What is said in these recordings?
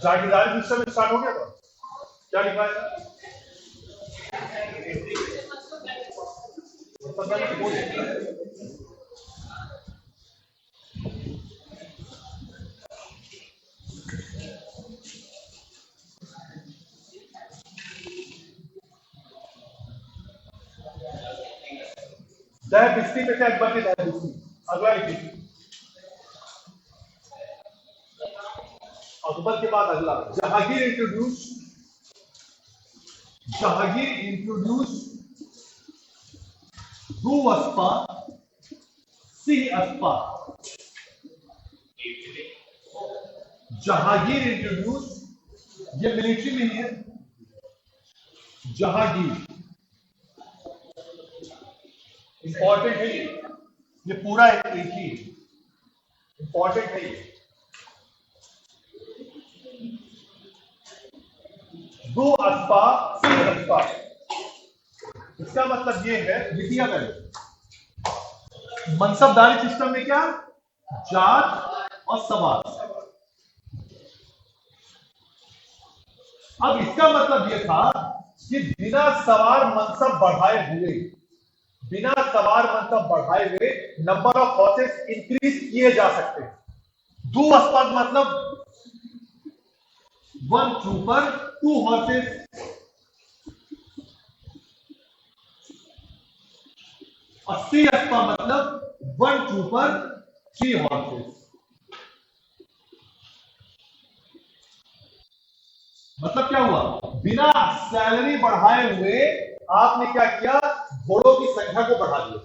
जागीरदारी system में start हो गया था। क्या लिखा है? दहबिस्ती पे क्या अकबर की दहबिस्ती? अगला लिखिए, अकबर के बाद अगला जहांगीर इंट्रोड्यूस दो अस्पा सिंह अस्पा। जहांगीर इंट्रोड्यूस, ये मिलिट्री में ही है। जहांगीर इंपॉर्टेंट है, ये पूरा एक ही इंपॉर्टेंट है। ये दो अस्पा सिंह अस्पा, इसका मतलब ये है, लिखिए पहले मनसबदारी सिस्टम में क्या, जाट और सवार। अब इसका मतलब यह था कि बिना सवार मनसब बढ़ाए हुए नंबर ऑफ हॉर्सेस इंक्रीज किए जा सकते हैं। दो अस्पा मतलब 1 ट्रूपर 2 हॉर्सेस। और सी अस्पा मतलब 1 ट्रूपर 3 हॉर्सेस। मतलब क्या हुआ, बिना सैलरी बढ़ाए हुए आपने क्या किया, घोड़ों की संख्या को बढ़ा दिया।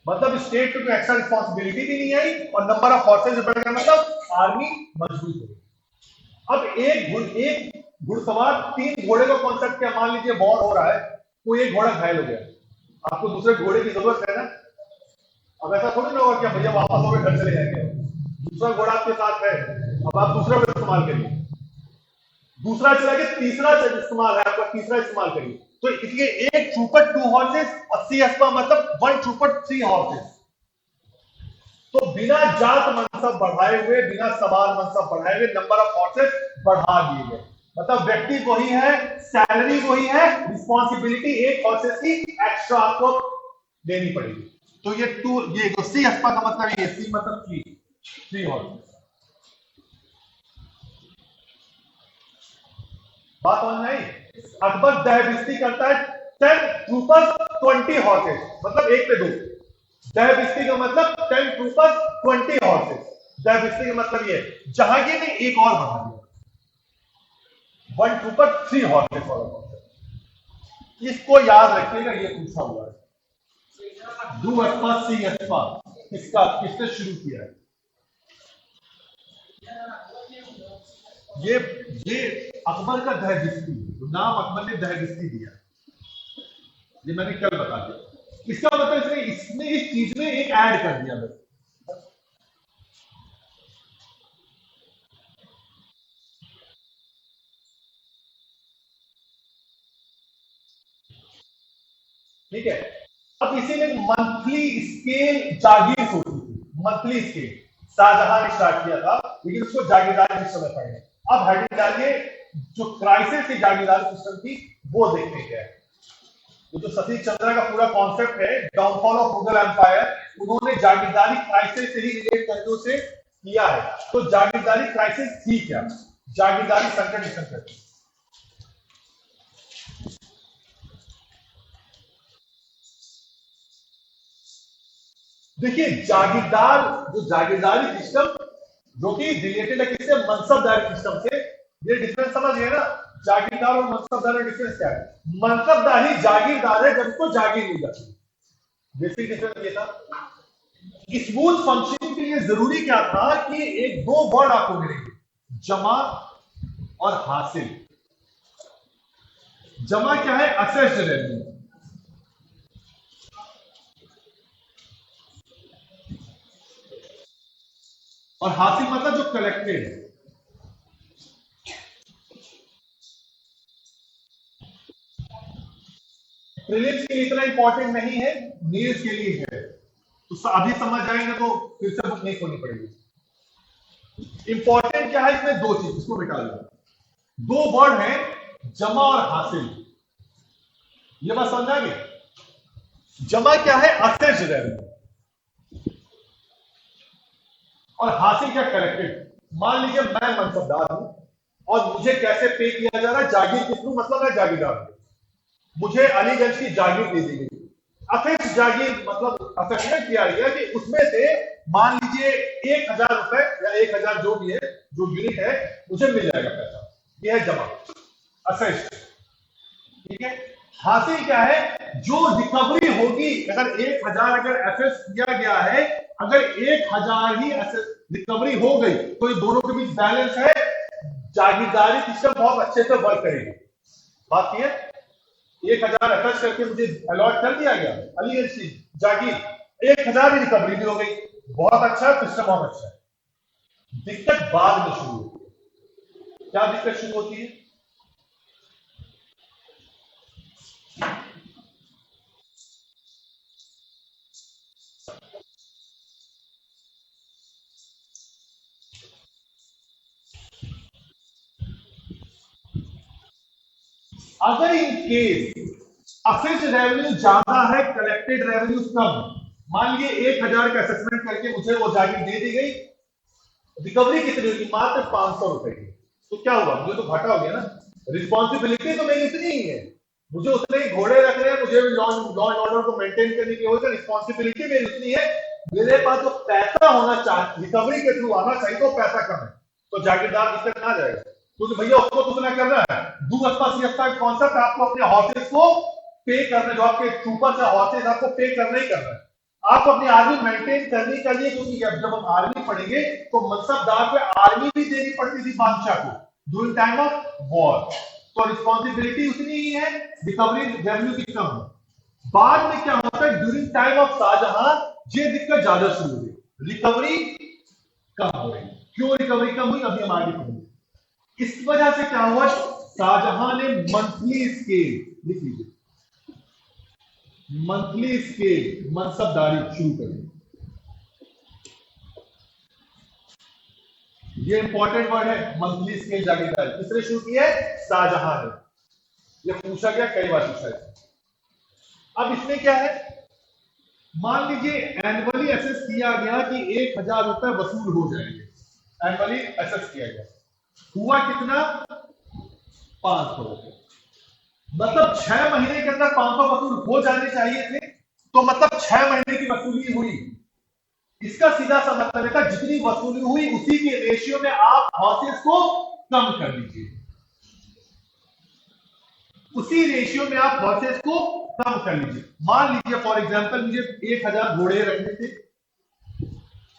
मतलब स्टेट को एक्स्ट्रा रिस्पॉन्सिबिलिटी भी नहीं आई और नंबर ऑफ फोर्सेस बढ़ गया, मतलब आर्मी मजबूत हो गई। अब एक घुड़सवार 3 घोड़े का कॉन्सेप्ट क्या, मान लीजिए वॉर हो रहा है, कोई एक घोड़ा घायल हो गया, आपको दूसरे घोड़े की जरूरत है ना। अब ऐसा थोड़ी ना होगा कि भैया वापस हो गए घर चले जाएंगे, दूसरा घोड़ा आपके साथ है, अब आप दूसरा को इस्तेमाल करिए, दूसरा चला गया, तीसरा इस्तेमाल है आपका, तीसरा इस्तेमाल करिए। तो इसलिए एक ट्रूपर 2 हॉर्सेस और सी अस्पा मतलब 1 ट्रूपर 3 हॉर्सेस। तो बिना जात मनसब बढ़ाए हुए, बिना सवार मनसब बढ़ाए हुए नंबर ऑफ हॉर्सेस बढ़ा दिए गए। मतलब व्यक्ति वही है, सैलरी वही है, रिस्पॉन्सिबिलिटी एक हॉर्सेस की एक्स्ट्रा आपको देनी पड़ेगी। तो ये सी अस्पा का मतलब, ये सी मतलब 3 हॉर्सेस। बात समझ में आई? अकबर दहबिस्ती करता है 10 ट्रूपर्स 20 हॉर्सेस, मतलब 1 पे 2। दहबिस्ती का मतलब 10 ट्रूपर्स 20 हॉर्सेस। दहबिस्ती का मतलब ये। जहांगीर ने एक और बढ़ा दिया, 1 ट्रूपर 3 हॉर्सेस वाला। इसको याद रखिएगा, ये पूछा हुआ है। दो अस्पा सिंह अस्पा किसने शुरू किया है? ये अकबर का दहबिस्ती, नाम अकबर ने दहबिस्ती दिया, ये मैंने कल बता दिया। इसका मतलब इसने इस चीज में एक ऐड कर दिया बस। ठीक है, अब इसी में मंथली स्केल जागीर होती थी। मंथली स्केल शाहजहां ने स्टार्ट किया था, लेकिन उसको जागीरदारी सिस्टम में पढ़े। अब हेडिंग डालिए, जो क्राइसिस की जागीरदारी सिस्टम थी वो देखने के है। जो सतीश चंद्रा का पूरा कॉन्सेप्ट है, डाउनफॉल ऑफ मुगल एम्पायर, उन्होंने जागीरदारी क्राइसिस से ही रिलेट करके उसे किया है। तो जागीरदारी क्राइसिस थी क्या, जागीरदारी संकट। देखिए जागीरदारी सिस्टम जो कि रिलेटेड है किससे, मनसबदारी सिस्टम से। ये डिफरेंस समझ गए ना, जागीरदार और मनसबदार में डिफरेंस क्या है? मनसबदारी जागीरदार है जब उसको जागीर मिल जाती है। बेसिक डिफरेंस ये था। स्मूथ फंक्शनिंग के लिए जरूरी क्या था कि एक 2 वर्ड आपको मिलेंगे, जमा और हासिल। जमा क्या है, असेस्ड रेवेन्यू, और हासिल मतलब जो कलेक्टेड है। प्रीलिम्स के लिए इतना इंपॉर्टेंट नहीं है, मेंस के लिए है। तो अभी समझ जाएंगे तो फिर से बुक नहीं खोलनी पड़ेगी। इंपॉर्टेंट इंपॉर्टेंट क्या है इसमें, दो चीज, इसको मिटा दो। दो वर्ड है जमा और हासिल, ये बात समझ आ गई। जमा क्या है, असेट्स रेवेन्यू, और हासिल क्या, कलेक्टेड। मान लीजिए मैं मनसबदार हूं और मुझे कैसे पे किया जा रहा है, जागीर के थ्रू, मतलब मैं जागीरदार हूं, मुझे अलीगंज की जागीर दे दी गई। अफेक्स जागीर मतलब असेसमेंट किया गया कि उसमें से मान लीजिए 1000 रुपए या 1000 जो भी है, जो यूनिट है, मुझे मिल जाएगा पैसा। यह है जमा, असेस। ठीक है। हासिल क्या है, जो रिकवरी होगी, अगर 1000 अगर एसेस किया गया है, अगर 1000 ही रिकवरी हो गई तो ये दोनों के बीच बैलेंस है, जागीरदारी सिस्टम बहुत अच्छे से वर्क करेगी। बात ये 1000 एफएस करके मुझे अलॉट कर दिया गया, अलीगंज की जागीर, 1000 ही रिकवरी भी हो गई, बहुत अच्छा, सिस्टम बहुत अच्छा है। दिक्कत बाद में शुरू होती है। क्या दिक्कत शुरू होती है, अगर इन केस असेट रेवेन्यू ज्यादा है, कलेक्टेड रेवेन्यू कम, मान लीजिए 1000 का असेसमेंट करके मुझे वो जागीर दे दी गई, रिकवरी कितनी होगी, मात्र 500 रुपए की, तो क्या हुआ, मुझे तो घाटा हो गया ना। रिस्पॉन्सिबिलिटी तो मेरी इतनी ही है, मुझे उतने ही घोड़े रखने हैं, मुझे लॉ एंड ऑर्डर को मेंटेन करने की होगी, रिस्पॉन्सिबिलिटी मेरी इतनी है, मेरे पास जो पैसा होना चाहिए रिकवरी के थ्रू आना चाहिए, तो पैसा कम है, तो जागीरदार दिक्कत ना जाएगा, क्योंकि भैया उसको तो उतना करना है। दूसरा सियास्ता कॉन्सेप्ट, आपको अपने हॉर्सेस को पे करने, जो आपके ट्रूपर से हॉर्सेस आपको पे करना ही करना है, आपको अपनी आर्मी मेंटेन करनी चाहिए, क्योंकि जब हम आर्मी पढ़ेंगे तो मनसबदार पे आर्मी भी देनी पड़ती थी बादशाह को ड्यूरिंग टाइम ऑफ वॉर, तो रिस्पॉन्सिबिलिटी उतनी ही है, रिकवरी रेवेन्यू की कम है। बाद में क्या होता है, ड्यूरिंग टाइम ऑफ शाहजहां ये दिक्कत ज्यादा शुरू हुई, रिकवरी कम हो गई। क्यों रिकवरी कम हुई, अभी हम आगे पढ़ेंगे। इस वजह से क्या हुआ, शाहजहां ने मंथली स्केल, लिख लीजिए, मंथली स्केल मनसबदारी शुरू कर दी। ये इंपॉर्टेंट वर्ड है, मंथली स्केल जागीरदारी किसने शुरू की है, शाहजहां ने। ये पूछा गया, कई बार पूछा है। अब इसमें क्या है, मान लीजिए एनुअली एसेस किया गया कि 1000 रुपए वसूल हो जाएंगे, एनुअली एसेस किया गया, हुआ कितना, 500 रुपए, मतलब 6 महीने के अंदर 500 वसूल हो जाने चाहिए थे, तो मतलब 6 महीने की वसूली हुई। इसका सीधा सा मतलब है, जितनी वसूली हुई उसी के रेशियो में आप हॉर्सेस को कम कर लीजिए, उसी रेशियो में आप हॉर्सेस को कम कर लीजिए। मान लीजिए फॉर एग्जांपल मुझे 1000 घोड़े रखने थे,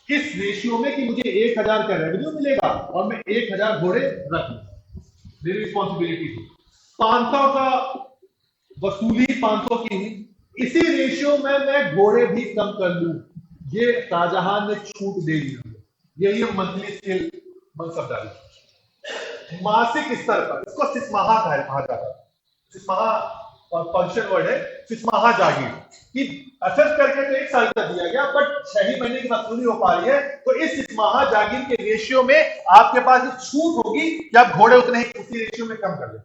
इस रेशियो में कि मुझे 1000 का रेवेन्यू मिलेगा और मैं 1000 घोड़े रख लूं, मेरी रिस्पॉन्सिबिलिटी थी। 500 का वसूली 500 की हुई, इसी रेशियो में मैं घोड़े भी कम कर लूं, ये शाहजहां ने छूट दे दी। यही है मंथली स्केल मनसबदारी। मासिक स्तर पर इसको सिसमाहा कहा जाता है, सिसमाहा फंक्शन वर्ड है, सिसमाहा जागीर कि असेस करके तो 1 साल का दिया गया, बट 6 ही महीने की वसूली हो पा रही है, तो इस सिसमाहा जागीर के रेशियो में आपके पास छूट होगी कि आप घोड़े उतने ही उसी रेशियो में कम कर ले।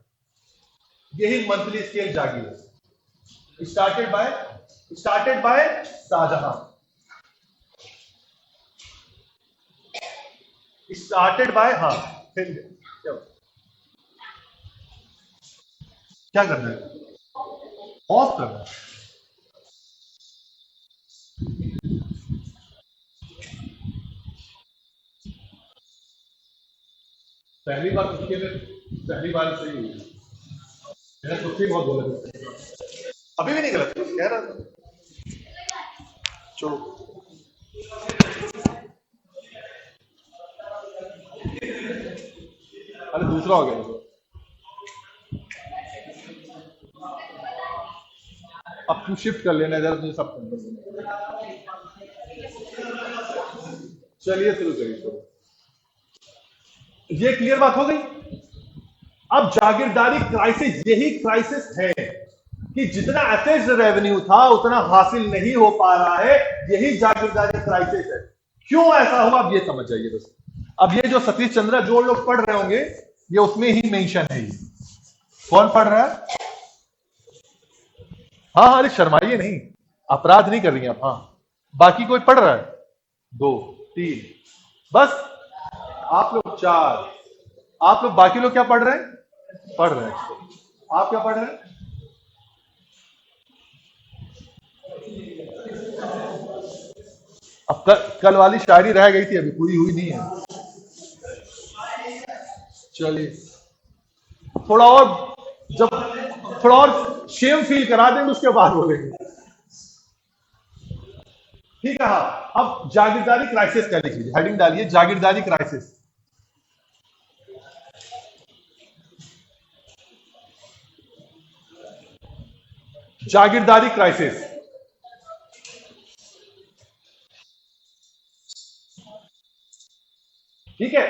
यही मंथली स्केल जागीर है, started by Shah Jahan, started by, हाँ क्या करना है, ऑफ करना है। पहली बार उसके लिए पहली बार सही हुई, मैंने खुद से बहुत गलत, अभी भी नहीं गलत कह रहा था, चलो अरे दूसरा हो गया, अब तू शिफ्ट कर लेना इधर, तुझे सब कर देना। चलिए शुरू करिए, तो ये क्लियर बात हो गई। अब जागीरदारी क्राइसिस, यही क्राइसिस है कि जितना एसेट्स रेवेन्यू था उतना हासिल नहीं हो पा रहा है, यही जागीरदारी क्राइसिस है। क्यों ऐसा हुआ, अब ये समझ जाइए दोस्तों। अब ये जो सतीश चंद्र जो लोग पढ़ रहे होंगे ये उसमें ही मेंशन है। ये कौन पढ़ रहा है? हाँ हाँ, अरे शर्माइए नहीं, अपराध नहीं कर रही आप। हाँ, बाकी कोई पढ़ रहा है? 2 3 बस, आप लोग 4, आप लोग, बाकी लोग क्या पढ़ रहे हैं? पढ़ रहे हैं। आप क्या पढ़ रहे हैं? अब कल वाली शायरी रह गई थी, अभी पूरी हुई नहीं है। चलिए थोड़ा और, जब थोड़ा और शेम फील करा देंगे उसके बाद बोलेंगे। ठीक है। हाँ, अब जागीरदारी क्राइसिस क्या लिख लीजिए, हेडिंग डालिए जागीरदारी क्राइसिस। जागीरदारी क्राइसिस। ठीक है।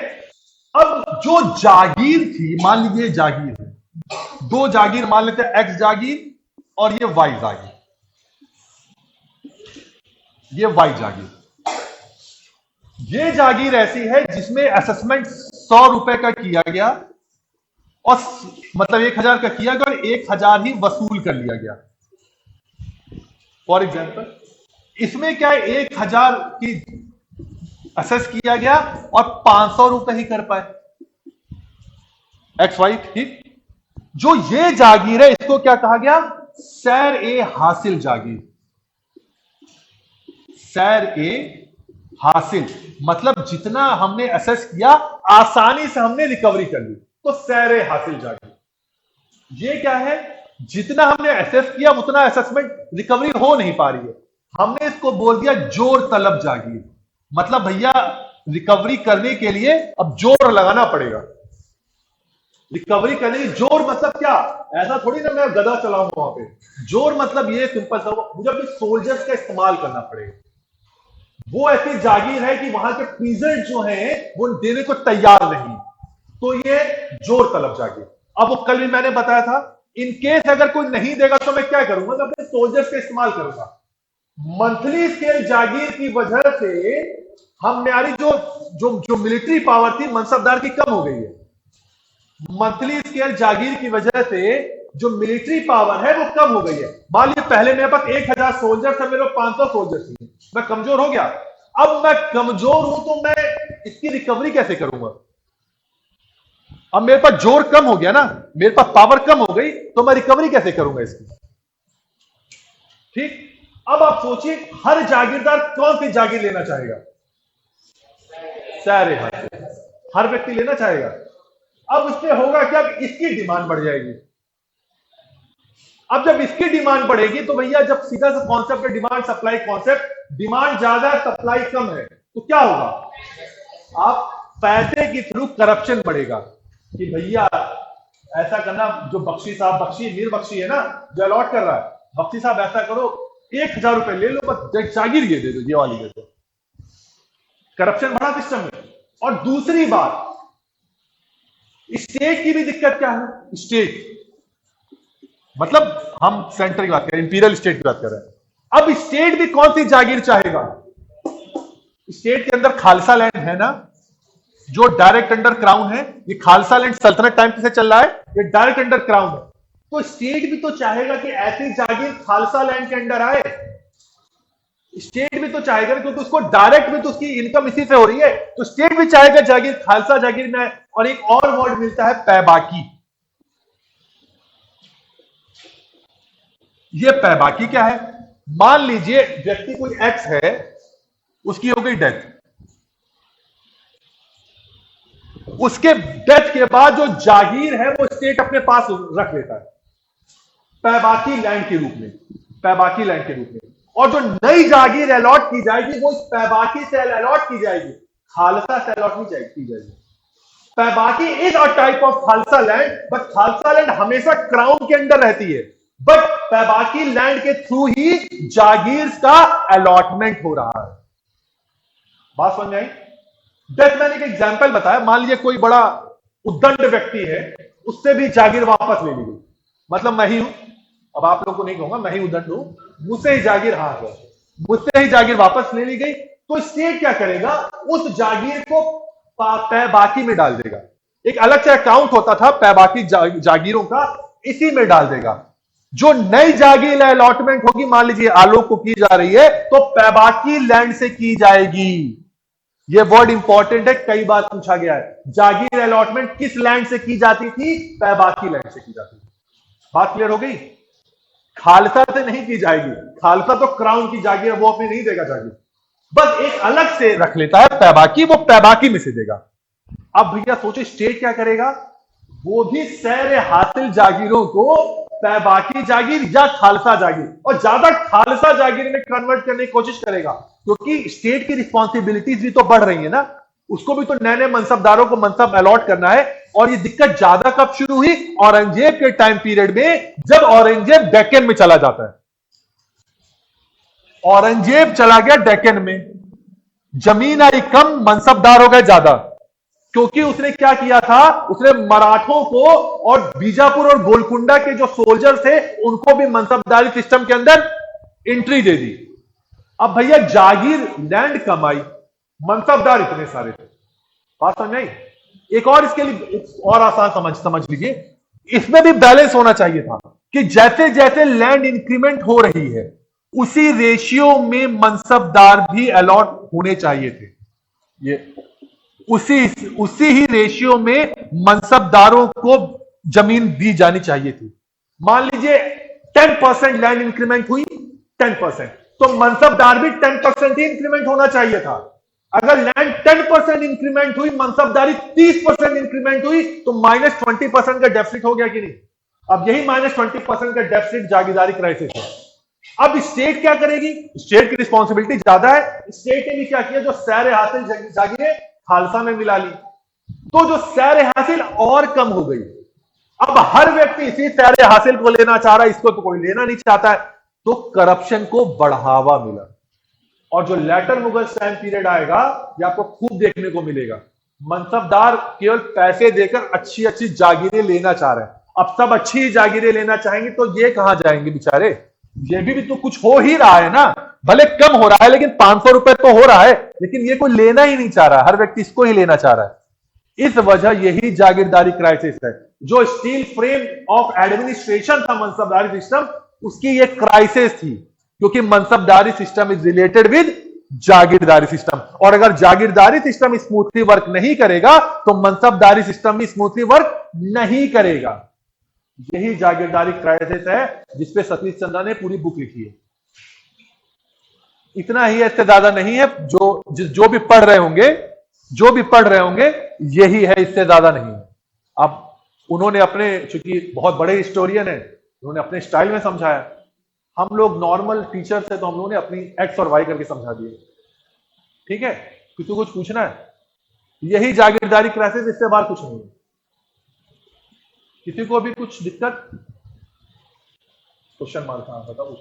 अब जो जागीर थी, मान लीजिए जागीर है, 2 जागीर मान लेते हैं, एक्स जागीर और ये वाई जागीर, ये वाई जागीर। ये जागीर ऐसी है जिसमें असेसमेंट 100 रुपए का किया गया और मतलब 1000 का किया गया और 1000 ही वसूल कर लिया गया। फॉर एग्जाम्पल इसमें क्या है, 1000 की असेस किया गया और 500 रुपए ही कर पाए एक्स वाई। ठीक। जो ये जागीर है इसको क्या कहा गया? सैर ए हासिल जागीर। सैर ए हासिल मतलब जितना हमने असेस किया आसानी से हमने रिकवरी कर ली, तो सैर ए हासिल जागीर। ये क्या है? जितना हमने असेस किया उतना असेसमेंट रिकवरी हो नहीं पा रही है, हमने इसको बोल दिया जोर तलब जागीर। मतलब भैया रिकवरी करने के लिए अब जोर लगाना पड़ेगा। रिकवरी करने की जोर मतलब क्या? ऐसा थोड़ी ना मैं गधा चलाऊंगा वहां पे। जोर मतलब ये सिंपल सा, मुझे अपने सोल्जर्स का इस्तेमाल करना पड़ेगा। वो ऐसी जागीर है कि वहां के पीजेंट जो हैं वो देने को तैयार नहीं, तो ये जोर तलब जागीर। अब वो कल भी मैंने बताया था, इन केस अगर कोई नहीं देगा तो मैं क्या करूंगा? तो अपने सोल्जर्स का इस्तेमाल करूंगा। मंथली स्केल जागीर की वजह से हमारी जो जो जो मिलिट्री पावर थी मनसबदार की कम हो गई है। मंथली स्केल जागीर की वजह से जो मिलिट्री पावर है वो कम हो गई है। मान लीजिए पहले मेरे पास 1000 सोल्जर थे, मेरे 500 सोल्जर थे, मैं कमजोर हो गया। अब मैं कमजोर हूं तो मैं इसकी रिकवरी कैसे करूंगा? अब मेरे पास जोर कम हो गया ना, मेरे पास पावर कम हो गई, तो मैं रिकवरी कैसे करूंगा इसकी? ठीक। अब आप सोचिए हर जागीरदार कौन सी जागीर लेना चाहेगा? सैर ए हासिल हर व्यक्ति लेना चाहेगा। अब इससे होगा क्या? इसकी डिमांड बढ़ जाएगी। अब जब इसकी डिमांड बढ़ेगी तो भैया जब सीधा सा कॉन्सेप्ट है डिमांड सप्लाई कॉन्सेप्ट, डिमांड ज्यादा है सप्लाई कम है, तो क्या होगा? आप पैसे के थ्रू करप्शन बढ़ेगा कि भैया ऐसा करना, जो बख्शी साहब, बख्शी मीर बख्शी है ना जो अलॉट कर रहा है, बख्शी साहब ऐसा करो 1000 रुपए ले लो, बस जागीर ये दे दो, ये वाली दे दो। करप्शन बढ़ा सिस्टम में। और दूसरी बात, स्टेट की भी दिक्कत क्या है? स्टेट मतलब हम सेंटर की बात करें, इंपीरियल स्टेट की बात कर रहे हैं। अब स्टेट भी कौन सी जागीर चाहेगा? स्टेट के अंदर खालसा लैंड है ना, जो डायरेक्ट अंडर क्राउन है। ये खालसा लैंड सल्तनत टाइम से चल रहा है, ये डायरेक्ट अंडर क्राउन है। तो स्टेट भी तो चाहेगा कि ऐसी जागीर खालसा लैंड के अंडर आए। स्टेट भी तो चाहेगा, क्योंकि उसको डायरेक्ट में तो उसकी इनकम इसी से हो रही है, तो स्टेट भी चाहेगा जागीर खालसा जागीर में आए। और एक और वर्ड मिलता है पैबाकी। ये पैबाकी क्या है? मान लीजिए व्यक्ति कोई एक्स है, उसकी हो गई डेथ, उसके डेथ के बाद जो जागीर है वो स्टेट अपने पास रख लेता है पैबाकी लैंड के रूप में, पैबाकी लैंड के रूप में। और जो नई जागीर अलॉट की जाएगी वो इस पैबाकी से अलॉट की जाएगी, खालसा से अलॉट नहीं की जाएगी। Paibaqi is a type of khalsa land, but khalsa land हमेशा क्राउन के अंडर रहती है, बट पैबाकी लैंड के थ्रू ही जागीर का अलॉटमेंट हो रहा है। बात समझ आई? डेथ मैंने एक एग्जाम्पल बताया, मान लीजिए कोई बड़ा उद्दंड व्यक्ति है, उससे भी जागीर वापस ले ली गई, मतलब मैं ही हूं, अब आप लोगों को नहीं कहूंगा, मैं ही उद्दंड हूं, मुझसे ही जागीर, हाँ मुझसे ही जागीर वापस ले ली गई, तो स्टेट क्या करेगा? उस जागीर को पैबाकी में डाल देगा। एक अलग से अकाउंट होता था पैबाकी जागीरों का, इसी में डाल देगा। जो नई जागीर अलॉटमेंट होगी, मान लीजिए आलोक को की जा रही है, तो पैबाकी लैंड से की जाएगी। यह वर्ड इंपॉर्टेंट है, कई बार पूछा गया है। जागीर अलॉटमेंट किस लैंड से की जाती थी? पैबाकी लैंड से की जाती थी। बात क्लियर हो गई? खालसा से नहीं की जाएगी। खालसा तो क्राउन की जागीर है, वो अपने नहीं देगा जागीर, बस एक अलग से रख लेता है पैबाकी, वो पैबाकी में से देगा। अब भैया सोचो स्टेट क्या करेगा? वो भी सैर हासिल जागीरों को पैबाकी जागीर या खालसा जागीर, और ज्यादा खालसा जागीर में कन्वर्ट करने की कोशिश करेगा, क्योंकि स्टेट की रिस्पॉन्सिबिलिटीज भी तो बढ़ रही है ना, उसको भी तो नए नए मनसबदारों को मनसब अलॉट करना है। और ये दिक्कत ज्यादा कब शुरू हुई? औरंगजेब के टाइम पीरियड में, जब औरंगजेब डेक्कन में चला जाता है। औरंगजेब चला गया डेक्कन में, जमीन आई कम, मनसबदार हो गए ज्यादा, क्योंकि उसने क्या किया था? उसने मराठों को और बीजापुर और गोलकुंडा के जो सोल्जर थे उनको भी मनसबदारी सिस्टम के अंदर एंट्री दे दी। अब भैया जागीर लैंड कमाई, मनसबदार इतने सारे थे। बात समझ आई? एक और इसके लिए और आसान समझ लीजिए, इसमें भी बैलेंस होना चाहिए था कि जैसे जैसे लैंड इंक्रीमेंट हो रही है, उसी रेशियो में मनसबदार भी अलॉट होने चाहिए थे। ये उसी ही रेशियो में मनसबदारों को जमीन दी जानी चाहिए थी। मान लीजिए 10% लैंड इंक्रीमेंट हुई, 10%, तो मनसबदार भी 10% ही इंक्रीमेंट होना चाहिए था। अगर लैंड 10% इंक्रीमेंट हुई, मनसबदारी 30% इंक्रीमेंट हुई, तो -20% का डेफिसिट हो गया कि नहीं? अब यही -20% का डेफिसिट जागीरदारी क्राइसिस है। अब स्टेट क्या करेगी? स्टेट की रिस्पॉन्सिबिलिटी ज्यादा है। स्टेट ने भी क्या किया? जो सैर हासिल जागीरें खालसा में मिला ली, तो जो सैर हासिल और कम हो गई। अब हर व्यक्ति इसी सैर हासिल को लेना चाह रहा है, इसको तो कोई लेना नहीं चाहता है, तो करप्शन को बढ़ावा मिला। और जो लेटर मुगल टाइम पीरियड आएगा, ये आपको खूब देखने को मिलेगा। मनसबदार केवल पैसे देकर अच्छी अच्छी जागीरें लेना चाह रहे हैं। अब सब अच्छी जागीरें लेना चाहेंगे तो ये कहां जाएंगे बेचारे? ये भी तो कुछ हो ही रहा है ना, भले कम हो रहा है, लेकिन 500 रुपए तो हो रहा है, लेकिन ये कोई लेना ही नहीं चाह रहा, हर व्यक्ति इसको ही लेना चाह रहा है। इस वजह यही जागीरदारी क्राइसिस है। जो स्टील फ्रेम ऑफ एडमिनिस्ट्रेशन था मनसबदारी सिस्टम, उसकी ये क्राइसिस थी, क्योंकि mansabdari system is related with jagirdari system. और अगर जागीरदारी सिस्टम स्मूथली वर्क नहीं करेगा, तो मनसबदारी सिस्टम भी स्मूथली वर्क नहीं करेगा। यही जागीरदारी क्राइसिस है जिसपे सतीश चंद्रा ने पूरी बुक लिखी है। इतना ही है, इससे ज्यादा नहीं है। जो भी पढ़ रहे होंगे यही है, इससे ज्यादा नहीं है। अब उन्होंने अपने, चूंकि बहुत बड़े हिस्टोरियन है, उन्होंने अपने स्टाइल में समझाया। हम लोग नॉर्मल टीचर से तो हम लोगों ने अपनी एक्स और वाई करके समझा दिए। ठीक है, किसी को कुछ पूछना है? यही जागीरदारी क्राइसिस, इससे बाहर कुछ नहीं है। किसी को भी कुछ दिक्कत? Question mark? हाँ बताओ।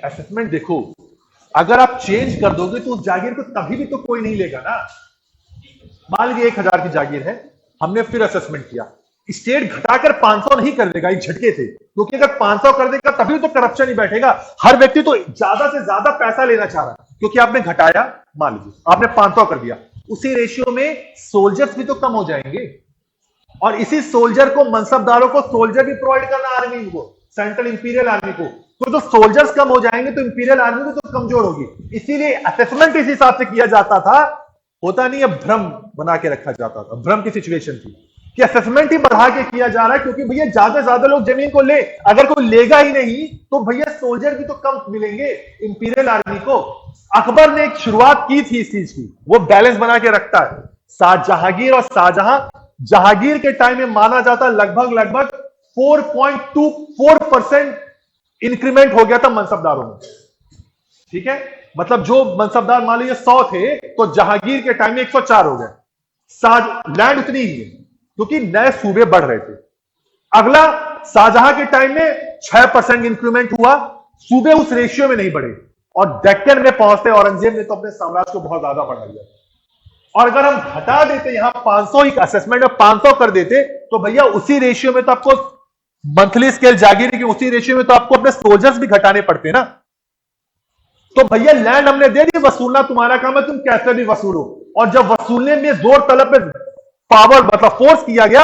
असेसमेंट देखो, अगर आप चेंज कर दोगे तो उस जागीर को तभी भी तो कोई नहीं लेगा ना। मान लीजिए 1000 की जागीर है, हमने फिर असेसमेंट किया, स्टेट घटाकर 500 नहीं कर देगा एक झटके से, क्योंकि अगर 500 कर देगा तभी तो करप्शन ही बैठेगा। हर व्यक्ति तो ज्यादा से ज्यादा पैसा लेना चाह रहा है, क्योंकि आपने घटाया, मान लीजिए आपने 500 कर दिया, उसी रेशियो में सोल्जर्स भी तो कम हो जाएंगे, और इसी सोल्जर को, मनसबदारों को सोल्जर भी प्रोवाइड करना आर्मी को, सेंट्रल इंपीरियल आर्मी को, तो जो सोल्जर्स कम हो जाएंगे तो इंपीरियल आर्मी भी तो कमजोर होगी। इसीलिए असेसमेंट इस हिसाब से किया जाता था, होता नहीं है, भ्रम बना के रखा जाता था। भ्रम की सिचुएशन थी कि असेसमेंट ही बढ़ा के किया जा रहा है, क्योंकि भैया ज्यादा से ज्यादा लोग जमीन को ले, अगर कोई लेगा ही नहीं तो भैया सोल्जर भी तो कम मिलेंगे इंपीरियल आर्मी को। अकबर ने एक शुरुआत की थी इस चीज की, वो बैलेंस बना के रखता है। जहांगीर और शाहजहां, जहांगीर के टाइम में माना जाता लगभग 4.24% इंक्रीमेंट हो गया था मनसबदारों में। ठीक है, मतलब जो मनसबदार मान लीजिए 100 थे, तो जहांगीर के टाइम में 104 हो गए। लैंड उतनी ही है, क्योंकि नए सूबे बढ़ रहे थे। अगला, शाहजहां के टाइम में 6% इंक्रीमेंट हुआ, सूबे उस रेशियो में नहीं बढ़े, और डेक्कन में पहुंचते औरंगजेब ने तो अपने साम्राज्य को बहुत ज्यादा बढ़ा दिया। और अगर हम हटा देते यहां 500 ही असेसमेंट में 500 कर देते, तो भैया उसी रेशियो में तो आपको मंथली स्केल जागीर की उसी रेशियो में तो आपको अपने सोल्जर्स भी घटाने पड़ते हैं ना। तो भैया लैंड हमने दे दी, वसूलना तुम्हारा काम है, तुम कैसे भी वसूलो। और जब वसूलने में जोर तलब पे पावर मतलब फोर्स किया गया,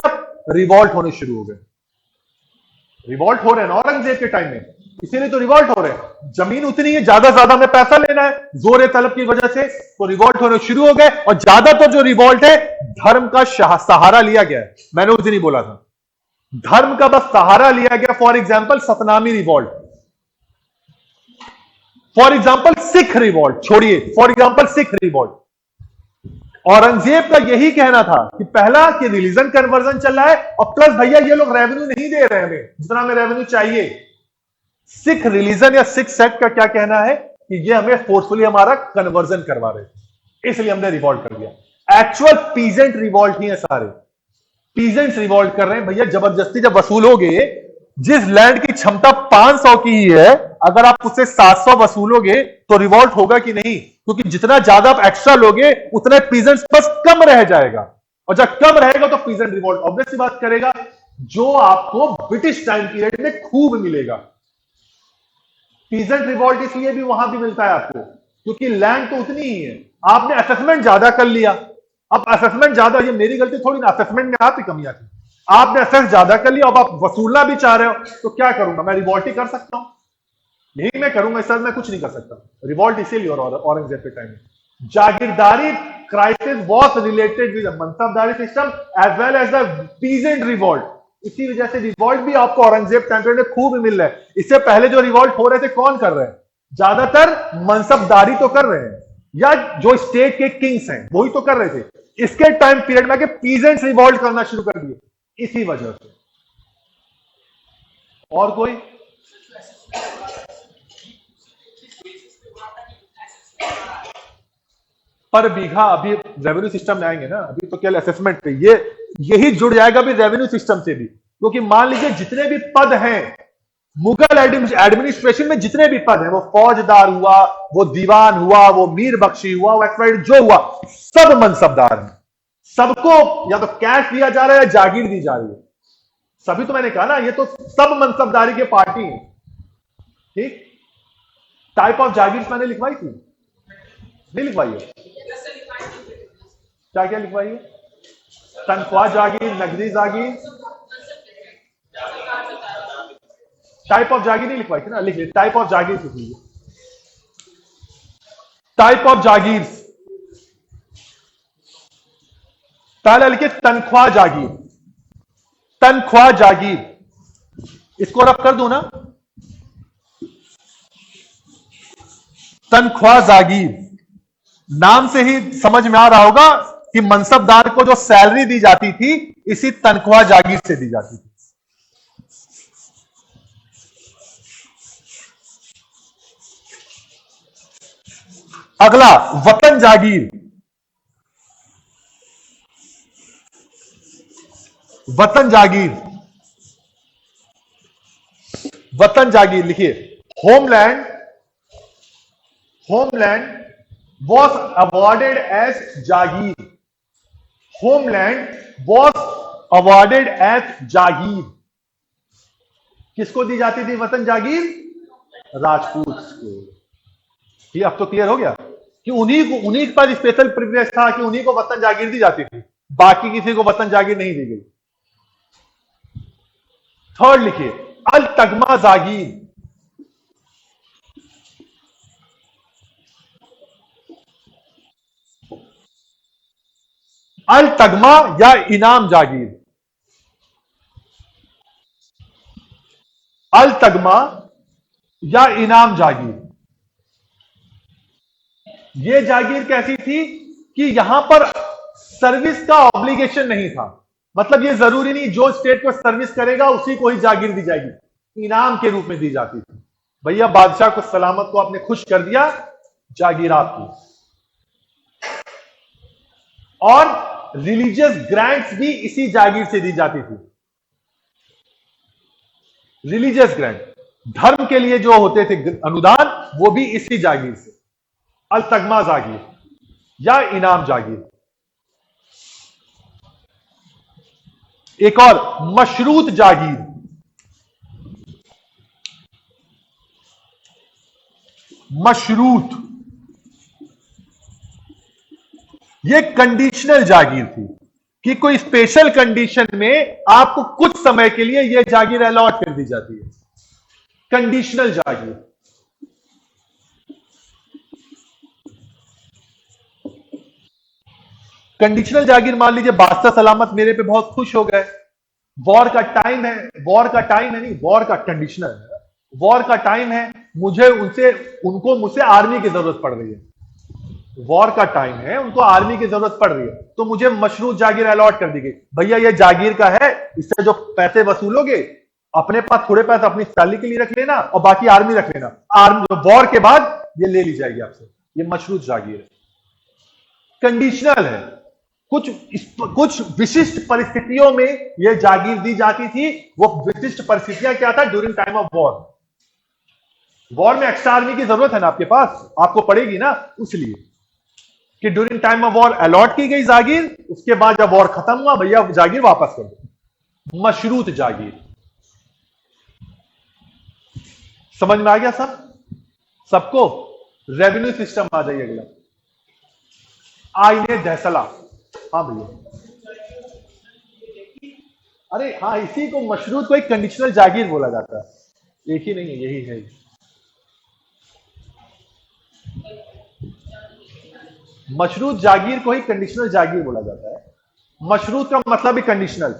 रिवॉल्ट होने शुरू हो गए। रिवॉल्ट हो रहे हैं ना औरंगजेब के टाइम में, इसीलिए तो रिवॉल्ट हो रहे हैं। जमीन उतनी है, ज्यादा में पैसा लेना है, जोर तलब की वजह से तो रिवॉल्ट होने शुरू हो गए। और ज्यादातर जो रिवॉल्ट है धर्म का सहारा लिया गया है। मैंने उस दिन ही बोला था, धर्म का बस सहारा लिया गया। For example Satnami revolt, for example Sikh revolt, छोड़िए for example Sikh revolt. Aurangzeb का यही कहना था कि पहला कि रिलीजन कन्वर्जन चल रहा है, और प्लस भैया ये लोग रेवेन्यू नहीं दे रहे हैं हमें जितना हमें रेवेन्यू चाहिए। सिख रिलीजन या सिख सेक्ट का क्या कहना है कि ये हमें फोर्सफुली हमारा कन्वर्जन करवा रहे, इसलिए हमने रिवॉल्ट कर दिया। एक्चुअल पीजेंट रिवॉल्ट ही है सारे, पीजेंट्स रिवॉल्ट कर रहे हैं भैया जबरदस्ती। जब वसूलोगे, जिस लैंड की क्षमता 500 की ही है, अगर आप उससे 700 वसूलोगे तो रिवॉल्ट होगा कि नहीं? क्योंकि जितना ज्यादा आप एक्स्ट्रा लोगे उतना पीजेंट्स बस कम रह जाएगा, और जब कम रहेगा तो पीजेंट रिवॉल्ट ऑब्वियस सी बात करेगा, जो आपको ब्रिटिश टाइम पीरियड में खूब मिलेगा। पीजेंट रिवॉल्ट इसलिए भी वहां भी मिलता है आपको क्योंकि लैंड तो उतनी ही है, आपने असेसमेंट ज्यादा कर लिया। अब असेसमेंट ज्यादा, ये मेरी गलती थोड़ी ना, असेसमेंट में आपकी कमियां थी, आपने असेस ज्यादा कर लिया, अब आप वसूलना भी चाह रहे हो, तो क्या करूंगा मैं? रिवॉल्ट ही कर सकता हूं, यही मैं करूंगा, सर मैं कुछ नहीं कर सकता। रिवॉल्ट इसीलिए औरंगजेब के टाइम में jagirdari crisis was related with mansabdari system as well as the peasant revolt. इसी वजह से रिवॉल्ट भी आपको औरंगजेब टाइम में खूब मिल रहा है। इससे पहले जो रिवॉल्ट हो रहे थे कौन कर रहे हैं? ज्यादातर मनसबदारी तो कर रहे हैं, या जो स्टेट के किंग्स हैं वही तो कर रहे थे। इसके टाइम पीरियड में पीजेंट्स रिवॉल्ट करना शुरू कर दिए इसी वजह से। और कोई? पर बीघा अभी रेवेन्यू सिस्टम में आएंगे ना, अभी तो केवल असेसमेंट पे ये यही जुड़ जाएगा भी रेवेन्यू सिस्टम से भी। क्योंकि मान लीजिए जितने भी पद हैं मुगल एडमिनिस्ट्रेशन में, जितने भी पद हैं, वो फौजदार हुआ, वो दीवान हुआ, वो मीर बख्शी हुआ, वो जो हुआ, सब मनसबदार हैं। सबको या तो कैश दिया जा रहा है या जागीर दी जा रही है। सभी तो मैंने कहा ना, ये तो सब मनसबदारी के पार्टी है। ठीक, टाइप ऑफ जागीर मैंने लिखवाई थी, नहीं लिखवाई है? क्या क्या लिखवाई है? तनख्वाह जागीर, नगदी जागीर, टाइप ऑफ जागीर नहीं लिखवाई थी ना, लिख लीजिए टाइप ऑफ जागीर लिख लीजिए। टाइप ऑफ जागीर पहले लिखिए तनख्वाह जागीर, तनख्वाह जागीर, इसको रब कर दो ना, तनख्वाह जागीर। नाम से ही समझ में आ रहा होगा कि मनसबदार को जो सैलरी दी जाती थी इसी तनख्वाह जागीर से दी जाती थी। अगला वतन जागीर, वतन जागीर, वतन जागीर लिखिए। Homeland, homeland was awarded as Jagir, homeland was awarded as जागीर। किसको दी जाती थी वतन जागीर? राजपूत को। ये अब तो क्लियर हो गया कि उन्हीं पर स्पेशल प्रिविलेज था कि उन्हीं को वतन जागीर दी जाती थी, बाकी किसी को वतन जागीर नहीं दी गई। थर्ड लिखिए अल तगमा जागीर, अल तगमा या इनाम जागीर, अल तगमा या इनाम जागीर। यह जागीर कैसी थी कि यहां पर सर्विस का ऑब्लिगेशन नहीं था, मतलब यह जरूरी नहीं जो स्टेट को सर्विस करेगा उसी को ही जागीर दी जाएगी, इनाम के रूप में दी जाती थी। भैया बादशाह को सलामत को आपने खुश कर दिया, जागीर आपकी। और रिलीजियस ग्रांट्स भी इसी जागीर से दी जाती थी। रिलीजियस ग्रांट, धर्म के लिए जो होते थे अनुदान, वो भी इसी जागीर से। अल तगमा जागीर या इनाम जागीर। एक और मशरूत जागीर, मशरूत, ये कंडीशनल जागीर थी कि कोई स्पेशल कंडीशन में आपको कुछ समय के लिए यह जागीर अलॉट कर दी जाती है, कंडीशनल जागीर। कंडीशनल जागीर मान लीजिए बादशाह सलामत मेरे पे बहुत खुश हो गए, वॉर का टाइम है, वॉर का टाइम है नहीं, वॉर का कंडीशनल है, वॉर का टाइम है, मुझे उनको मुझसे आर्मी की जरूरत पड़ रही है, वॉर का टाइम है, उनको आर्मी की जरूरत पड़ रही है, तो मुझे मशरूत जागीर अलॉट कर दी गई, भैया ये जागीर का है, इससे जो पैसे वसूलोगे अपने पास थोड़े पैसे अपनी सैलरी के लिए रख लेना और बाकी आर्मी रख लेना, आर्मी वॉर के बाद ये ले ली जाएगी आपसे, ये मशरूत जागीर है, कंडीशनल है। कुछ विशिष्ट परिस्थितियों में यह जागीर दी जाती थी, वो विशिष्ट परिस्थितियां क्या था, during time of war, war में एक्स्ट्रा आर्मी की जरूरत है ना आपके पास, आपको पड़ेगी ना, इसलिए कि during time of war allot की गई जागीर, उसके बाद जब वॉर खत्म हुआ भैया जागीर वापस कर दो, मशरूत जागीर। समझ में आ गया सबको? रेवेन्यू सिस्टम आ जाइए अगला, आईने दहसला। हाँ भैया, अरे हाँ, इसी को मशरूत को एक कंडीशनल जागीर बोला जाता है, एक ही नहीं है, यही है। मशरूत जागीर को ही कंडीशनल जागीर बोला जाता है, मशरूत का मतलब ही कंडीशनल।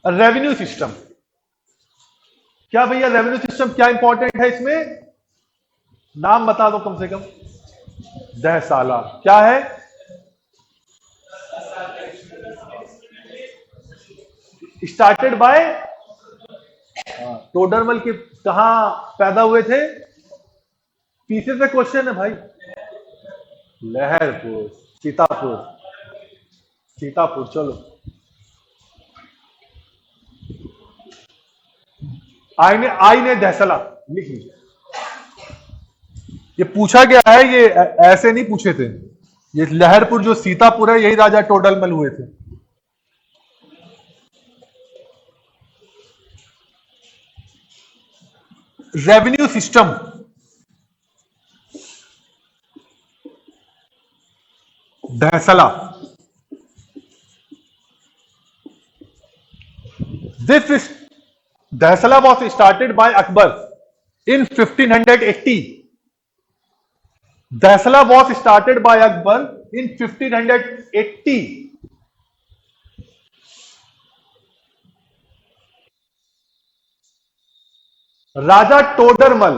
रेवेन्यू सिस्टम, क्या भैया रेवेन्यू सिस्टम क्या इंपॉर्टेंट है इसमें, नाम बता दो कम से कम। दहसाला क्या है, स्टार्टेड बाय, टोडरमल के कहां पैदा हुए थे, पीछे से क्वेश्चन है भाई, लहरपुर, सीतापुर, सीतापुर, चलो आईने दहसला लिख लीजिए, ये पूछा गया है, ये ऐसे नहीं पूछे थे, ये लहरपुर जो सीतापुर है यही राजा टोडरमल हुए थे। Revenue system, dahsala, this dahsala was started by Akbar in 1580, dahsala was started by Akbar in 1580। Raja Todarmal,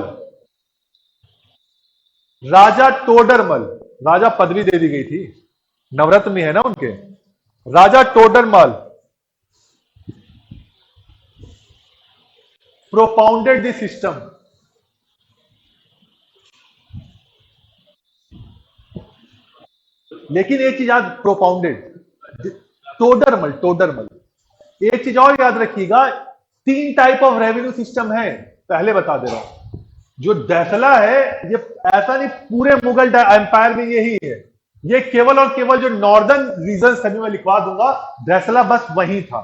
Raja Todarmal, राजा पदवी दे दी गई थी, नवरत्न में है ना उनके, राजा टोडरमल प्रोपाउंडेड द सिस्टम, लेकिन एक चीज याद, प्रोपाउंडेड, टोडरमल, टोडरमल, एक चीज और याद रखिएगा, 3 टाइप ऑफ रेवेन्यू सिस्टम है, पहले बता दे रहा हूं, जो दहसला है ये ऐसा नहीं पूरे मुगल एम्पायर में यही है, ये केवल और केवल जो नॉर्दर्न रीजन सभी में लिखवा दूंगा, दहसला बस वही था,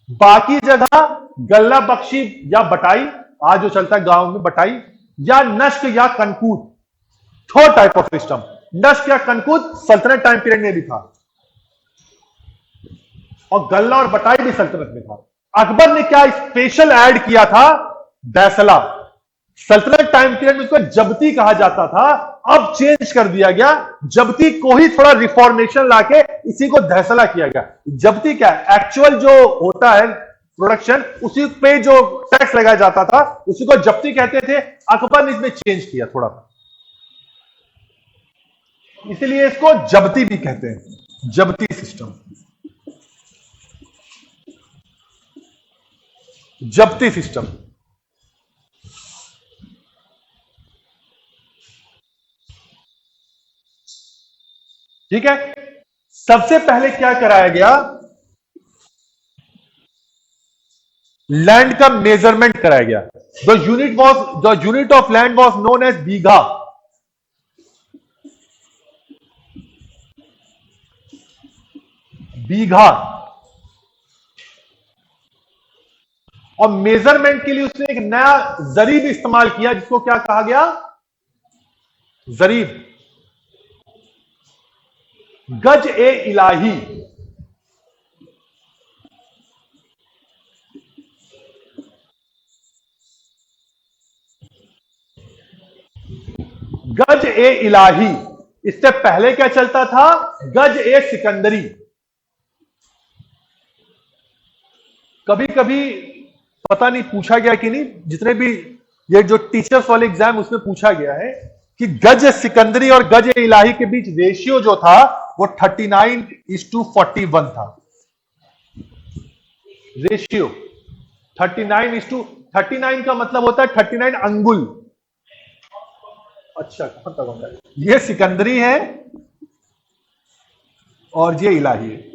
बाकी जगह गल्ला बख्शी या बटाई, आज जो चलता है गांव में बटाई, या नष्क या कनकूट, 4 टाइप ऑफ सिस्टम, नष्क या कनकूट सल्तनत टाइम पीरियड में भी था, और गल्ला और बटाई भी सल्तनत में था। अकबर ने क्या स्पेशल ऐड किया था, दहसला, सल्तनत टाइम पीरियड में उसको जब्ती कहा जाता था, अब चेंज कर दिया गया, जब्ती को ही थोड़ा रिफॉर्मेशन लाके इसी को दहसला किया गया। जब्ती क्या है, एक्चुअल जो होता है प्रोडक्शन, उसी पे जो टैक्स लगाया जाता था उसी को जब्ती कहते थे, अकबर ने इसमें चेंज किया थोड़ा, इसलिए इसको जब्ती भी कहते हैं, जब्ती सिस्टम, जब्ती सिस्टम। ठीक है, सबसे पहले क्या कराया गया, लैंड का मेजरमेंट कराया गया, the unit of land was known as bigha, bigha, और मेजरमेंट के लिए उसने एक नया जरीब इस्तेमाल किया, जिसको क्या कहा गया? जरीब। गज ए इलाही। गज ए इलाही। इससे पहले क्या चलता था? गज ए सिकंदरी। कभी कभी पता नहीं पूछा गया कि नहीं, जितने भी ये जो टीचर्स वाले एग्जाम उसमें पूछा गया है कि गज सिकंदरी और गज इलाही के बीच रेशियो जो था वो 39:41 था। रेशियो 39:39 का मतलब होता है 39 अंगुल। अच्छा, कहां तक होता है? ये सिकंदरी है और ये इलाही है।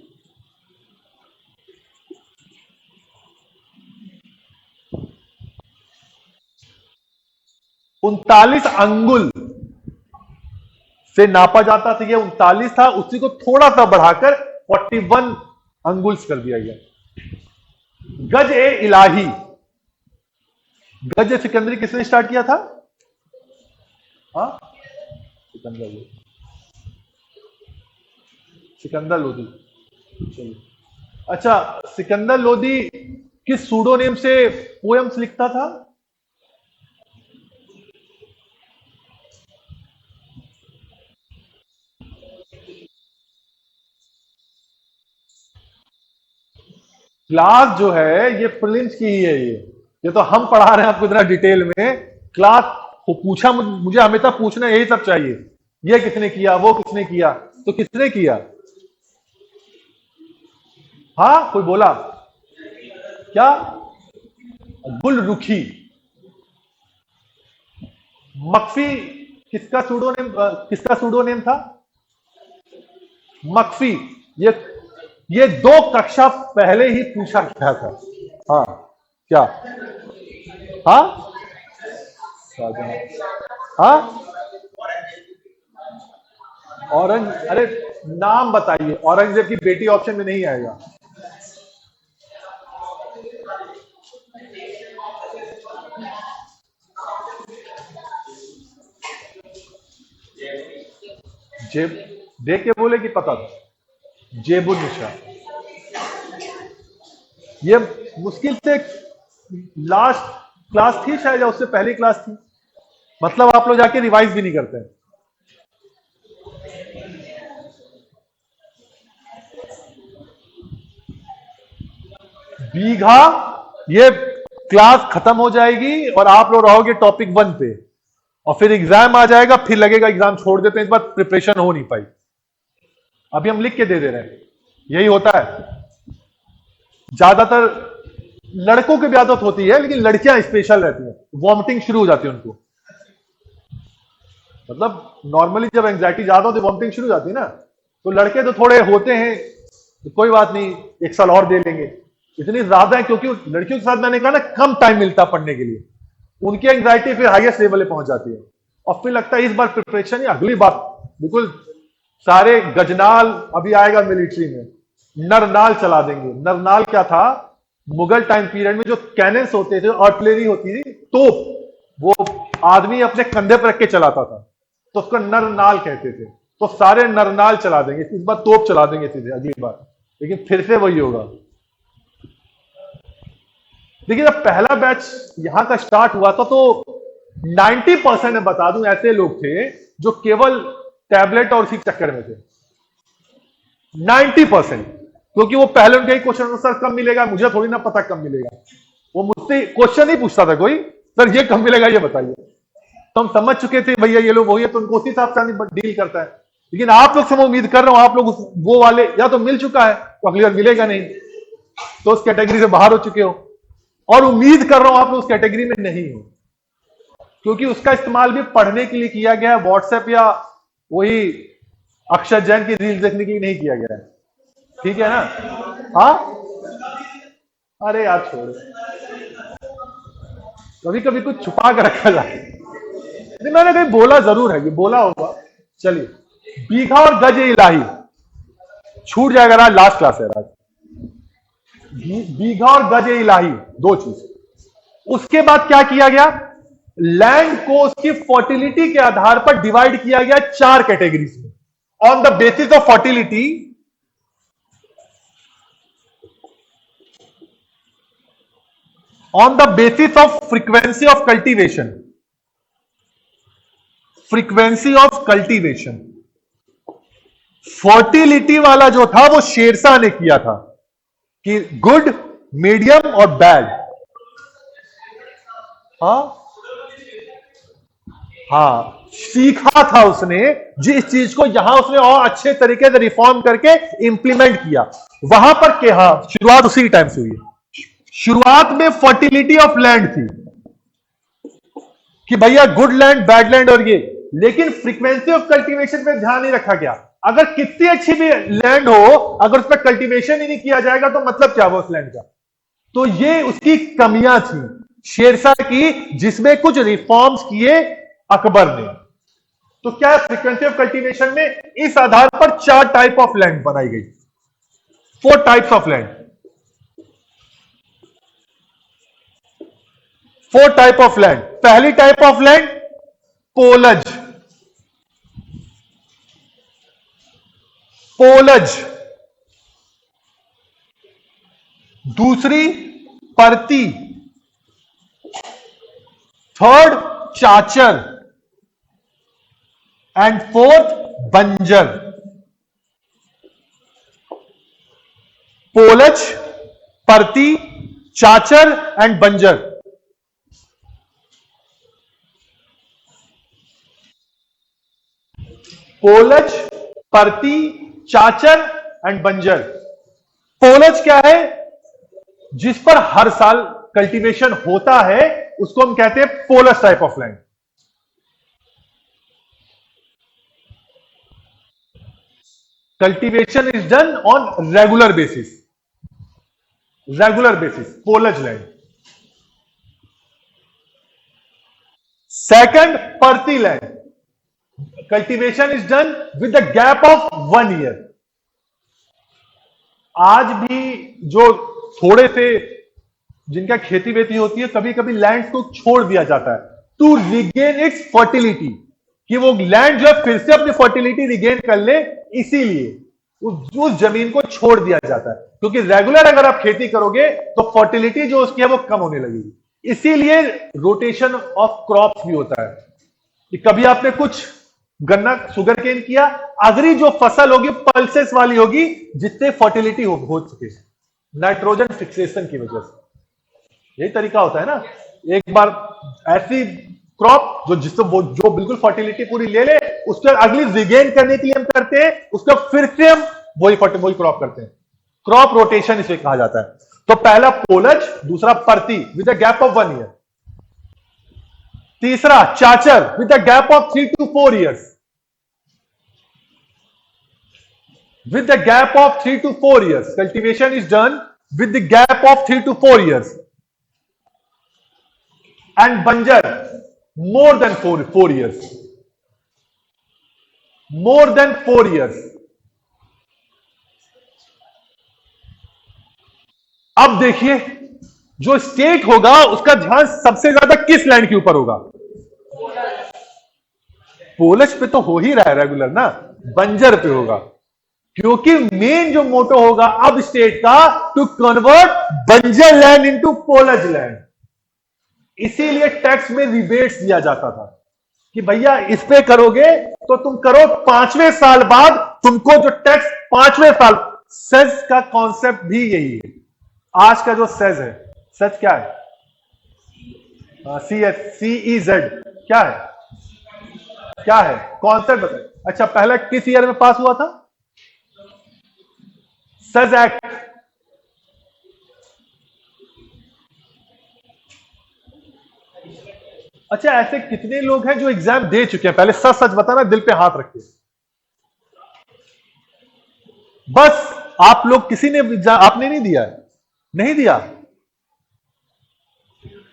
उनतालीस अंगुल से नापा जाता था। ये 39 था, उसी को थोड़ा सा बढ़ाकर 41 अंगुल्स कर दिया गया। गज ए इलाही। गज ए सिकंदरी किसने स्टार्ट किया था? हाँ, सिकंदर लोदी। चलिए, अच्छा, सिकंदर लोदी किस सूडोनेम से पोएम्स लिखता था? क्लास जो है ये प्रीलिम्स की ही है। ये तो हम पढ़ा रहे हैं आपको इतना डिटेल में। क्लास को पूछा, मुझे हमेशा पूछना यही सब चाहिए, ये किसने किया, वो किसने किया। तो किसने किया? हाँ, कोई बोला क्या? गुलरुखी। मक्फी किसका सूडोनेम था? मक्फी। ये 2 कक्षा पहले ही पूछा गया था। हाँ, क्या? हाँ, हाँ, औरंग, अरे नाम बताइए। औरंगजेब की बेटी ऑप्शन में नहीं आएगा। जेब देख के बोले कि पता था? जेबुन्निसा। ये मुश्किल से लास्ट क्लास थी शायद, या उससे पहली क्लास थी। मतलब आप लोग जाके रिवाइज भी नहीं करते हैं। बीघा, ये क्लास खत्म हो जाएगी और आप लोग रहोगे टॉपिक 1 पे, और फिर एग्जाम आ जाएगा, फिर लगेगा एग्जाम छोड़ देते हैं, इस बार प्रिपरेशन हो नहीं पाई। अभी हम लिख के दे रहे हैं, यही होता है। ज्यादातर लड़कों की भी आदत होती है, लेकिन लड़कियां स्पेशल रहती हैं, वॉमिटिंग शुरू हो जाती है उनको। मतलब नॉर्मली जब एंजाइटी ज्यादा होती है, वॉमिटिंग शुरू हो जाती है ना। तो लड़के तो थोड़े होते हैं, तो कोई बात नहीं, 1 साल और दे लेंगे। इतनी ज्यादा है क्योंकि लड़कियों के साथ मैंने कहा ना, कम टाइम मिलता पढ़ने के लिए, उनकी एंजाइटी फिर हाईएस्ट लेवल पे पहुंच जाती है, और फिर लगता है इस बार प्रिपरेशन ही अगली बार। बिल्कुल सारे गजनाल अभी आएगा मिलिट्री में, नरनाल चला देंगे। नरनाल क्या था? मुगल टाइम पीरियड में जो कैनन्स होते थे, आर्टिलरी होती थी, तोप, वो आदमी अपने कंधे पर रख के चलाता था, तो उसको नरनाल कहते थे। तो सारे नरनाल चला देंगे, इस बार तोप चला देंगे सीधे अगली बार, लेकिन फिर से वही होगा। देखिए, जब पहला बैच यहां का स्टार्ट हुआ था, तो 90% मैं बता दूं ऐसे लोग थे जो केवल टैबलेट और उसी चक्कर में थे। 90%। क्योंकि वो पहले उनके ही क्वेश्चन, सर कब मिलेगा, मुझे थोड़ी ना पता कब मिलेगा। वो मुझसे क्वेश्चन नहीं पूछता था कोई, सर ये कब मिलेगा ये बताइए। तो हम समझ चुके थे भैया ये लोग वही है, तो उनको उसी हिसाब से डील करता है। लेकिन आप लोग से मैं उम्मीद कर रहा हूं, आप लोग वो वाले या तो मिल चुका है तो अगली बार मिलेगा नहीं, तो उस कैटेगरी से बाहर हो चुके हो, और उम्मीद कर रहा हूं आप लोग उस कैटेगरी में नहीं हो, क्योंकि उसका इस्तेमाल भी पढ़ने के लिए किया गया है। व्हाट्सएप या वही अक्षर जैन की रील्स देखने के लिए नहीं किया गया है। ठीक है ना? हाँ, अरे यार छोड़, कभी कभी कुछ छुपा कर रखा जाए। नहीं, मैंने कहीं बोला जरूर है, ये बोला होगा। चलिए, बीघा और गज इलाही छूट जाएगा। आज लास्ट क्लास है आज। बीघा और गज इलाही 2 चीज। उसके बाद क्या किया गया, लैंड को उसकी फर्टिलिटी के आधार पर डिवाइड किया गया 4 कैटेगरीज में। On the basis of fertility, on the basis of frequency of cultivation, frequency of cultivation, fertility वाला जो था वो शेरशाह ने किया था कि गुड, मीडियम और बैड। हाँ, सीखा था उसने जिस चीज को, यहां उसने और अच्छे तरीके से रिफॉर्म करके इंप्लीमेंट किया। वहां पर क्या, शुरुआत उसी टाइम से हुई है। शुरुआत में फर्टिलिटी ऑफ लैंड थी कि भैया गुड लैंड, बैड लैंड और ये, लेकिन फ्रीक्वेंसी ऑफ कल्टीवेशन पे ध्यान नहीं रखा गया। अगर कितनी अच्छी भी लैंड हो, अगर उस पर कल्टीवेशन ही नहीं किया जाएगा तो मतलब क्या हुआ उस लैंड का। तो ये उसकी कमियां थी शेरशाह की, जिसमें कुछ रिफॉर्म्स किए अकबर ने। तो क्या फ्रीक्वेंसी ऑफ कल्टीवेशन में इस आधार पर 4 टाइप ऑफ लैंड बनाई गई, 4 types of land, 4 type of land. पहली टाइप ऑफ लैंड पोलज, पोलज। दूसरी परती, थर्ड चाचर एंड फोर्थ बंजर। पोलज, परती, चाचर एंड बंजर। पोलज, परती, चाचर एंड बंजर। पोलज क्या है, जिस पर हर साल कल्टीवेशन होता है, उसको हम कहते हैं polaj type of land. Cultivation is done on regular basis, regular basis, polaj land. Second parati land, cultivation is done with the gap of 1 year. आज भी जो थोड़े से जिनका खेती वेती होती है, कभी कभी लैंड को छोड़ दिया जाता है टू रिगेन इट्स फर्टिलिटी, कि वो लैंड जो है फिर से अपनी फर्टिलिटी रिगेन कर ले, इसीलिए उस जमीन को छोड़ दिया जाता है। क्योंकि रेगुलर अगर आप खेती करोगे तो फर्टिलिटी जो उसकी है वो कम होने लगेगी। इसीलिए रोटेशन ऑफ क्रॉप्स भी होता है कि कभी आपने कुछ गन्ना, शुगर केन किया, अगली जो फसल होगी पल्सेस वाली होगी, जिससे फर्टिलिटी हो सके, नाइट्रोजन फिक्सेशन की वजह से। यही तरीका होता है ना। एक बार ऐसी क्रॉप जो बिल्कुल फर्टिलिटी पूरी ले ले, उसके अगली रिगेन करने के लिए हम करते हैं, उसका फिर से हम वही क्रॉप करते हैं। क्रॉप रोटेशन इसे कहा जाता है। तो पहला पोलज, दूसरा parati with a gap of 1 year, तीसरा chachar with a gap of 3 to 4 years, with the gap of 3 to 4 years. Cultivation is done with the gap of 3 to 4 years. And banjar, more than 4 years. More than 4 years. अब देखिए, जो state होगा उसका ध्यान सबसे ज्यादा किस लैंड के ऊपर होगा? पोलज पे तो हो ही रहा है रेगुलर ना, बंजर पे होगा। क्योंकि मेन जो मोटो होगा अब स्टेट का, टू कन्वर्ट बंजर लैंड इनटू पोलज लैंड। इसीलिए टैक्स में रिबेट्स दिया जाता था कि भैया इस पे करोगे तो तुम करो, 5वें साल बाद तुमको जो टैक्स 5वें साल, सेज का कॉन्सेप्ट भी यही है। आज का जो सेज है, सेज क्या है? CEZ क्या है? क्या है कॉन्सेप्ट बताइए। अच्छा, पहला किस ईयर में पास हुआ था? Says act. अच्छा, ऐसे कितने लोग हैं जो एग्जाम दे चुके हैं? पहले सच सच बताना, दिल पे हाथ रखिए। बस आप लोग किसी ने आपने नहीं दिया है? नहीं दिया,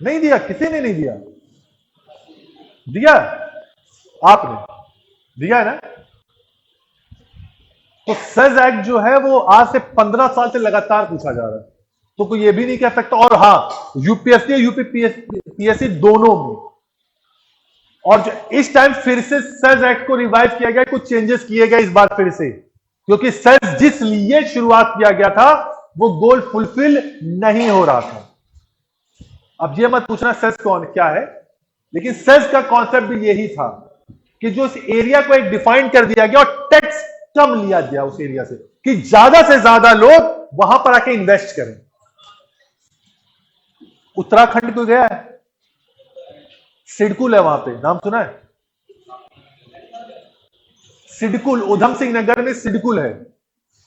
नहीं दिया, किसी ने नहीं दिया? दिया आपने, दिया है ना? तो सेज एक्ट जो है वो आज से 15 साल से लगातार पूछा जा रहा है। तो कोई ये भी नहीं कह सकता। और हां, यूपीएससी और यूपीपीएससी दोनों में, और जो इस टाइम फिर से सेज एक्ट को रिवाइव किया गया, कुछ चेंजेस किए गए इस बार फिर से, क्योंकि सेज जिस लिए शुरुआत किया गया था वो गोल फुलफिल नहीं हो रहा था। अब ये मत पूछना सेज कौन क्या है, लेकिन सेज का कॉन्सेप्ट भी यही था कि जो इस एरिया को एक डिफाइन कर दिया गया और टैक्स कम लिया गया उस एरिया से, कि ज्यादा से ज्यादा लोग वहां पर आके इन्वेस्ट करें। उत्तराखंड को गया है, सिडकुल है वहां पे, नाम सुना है? सिडकुल, उधम सिंह नगर में सिडकुल है।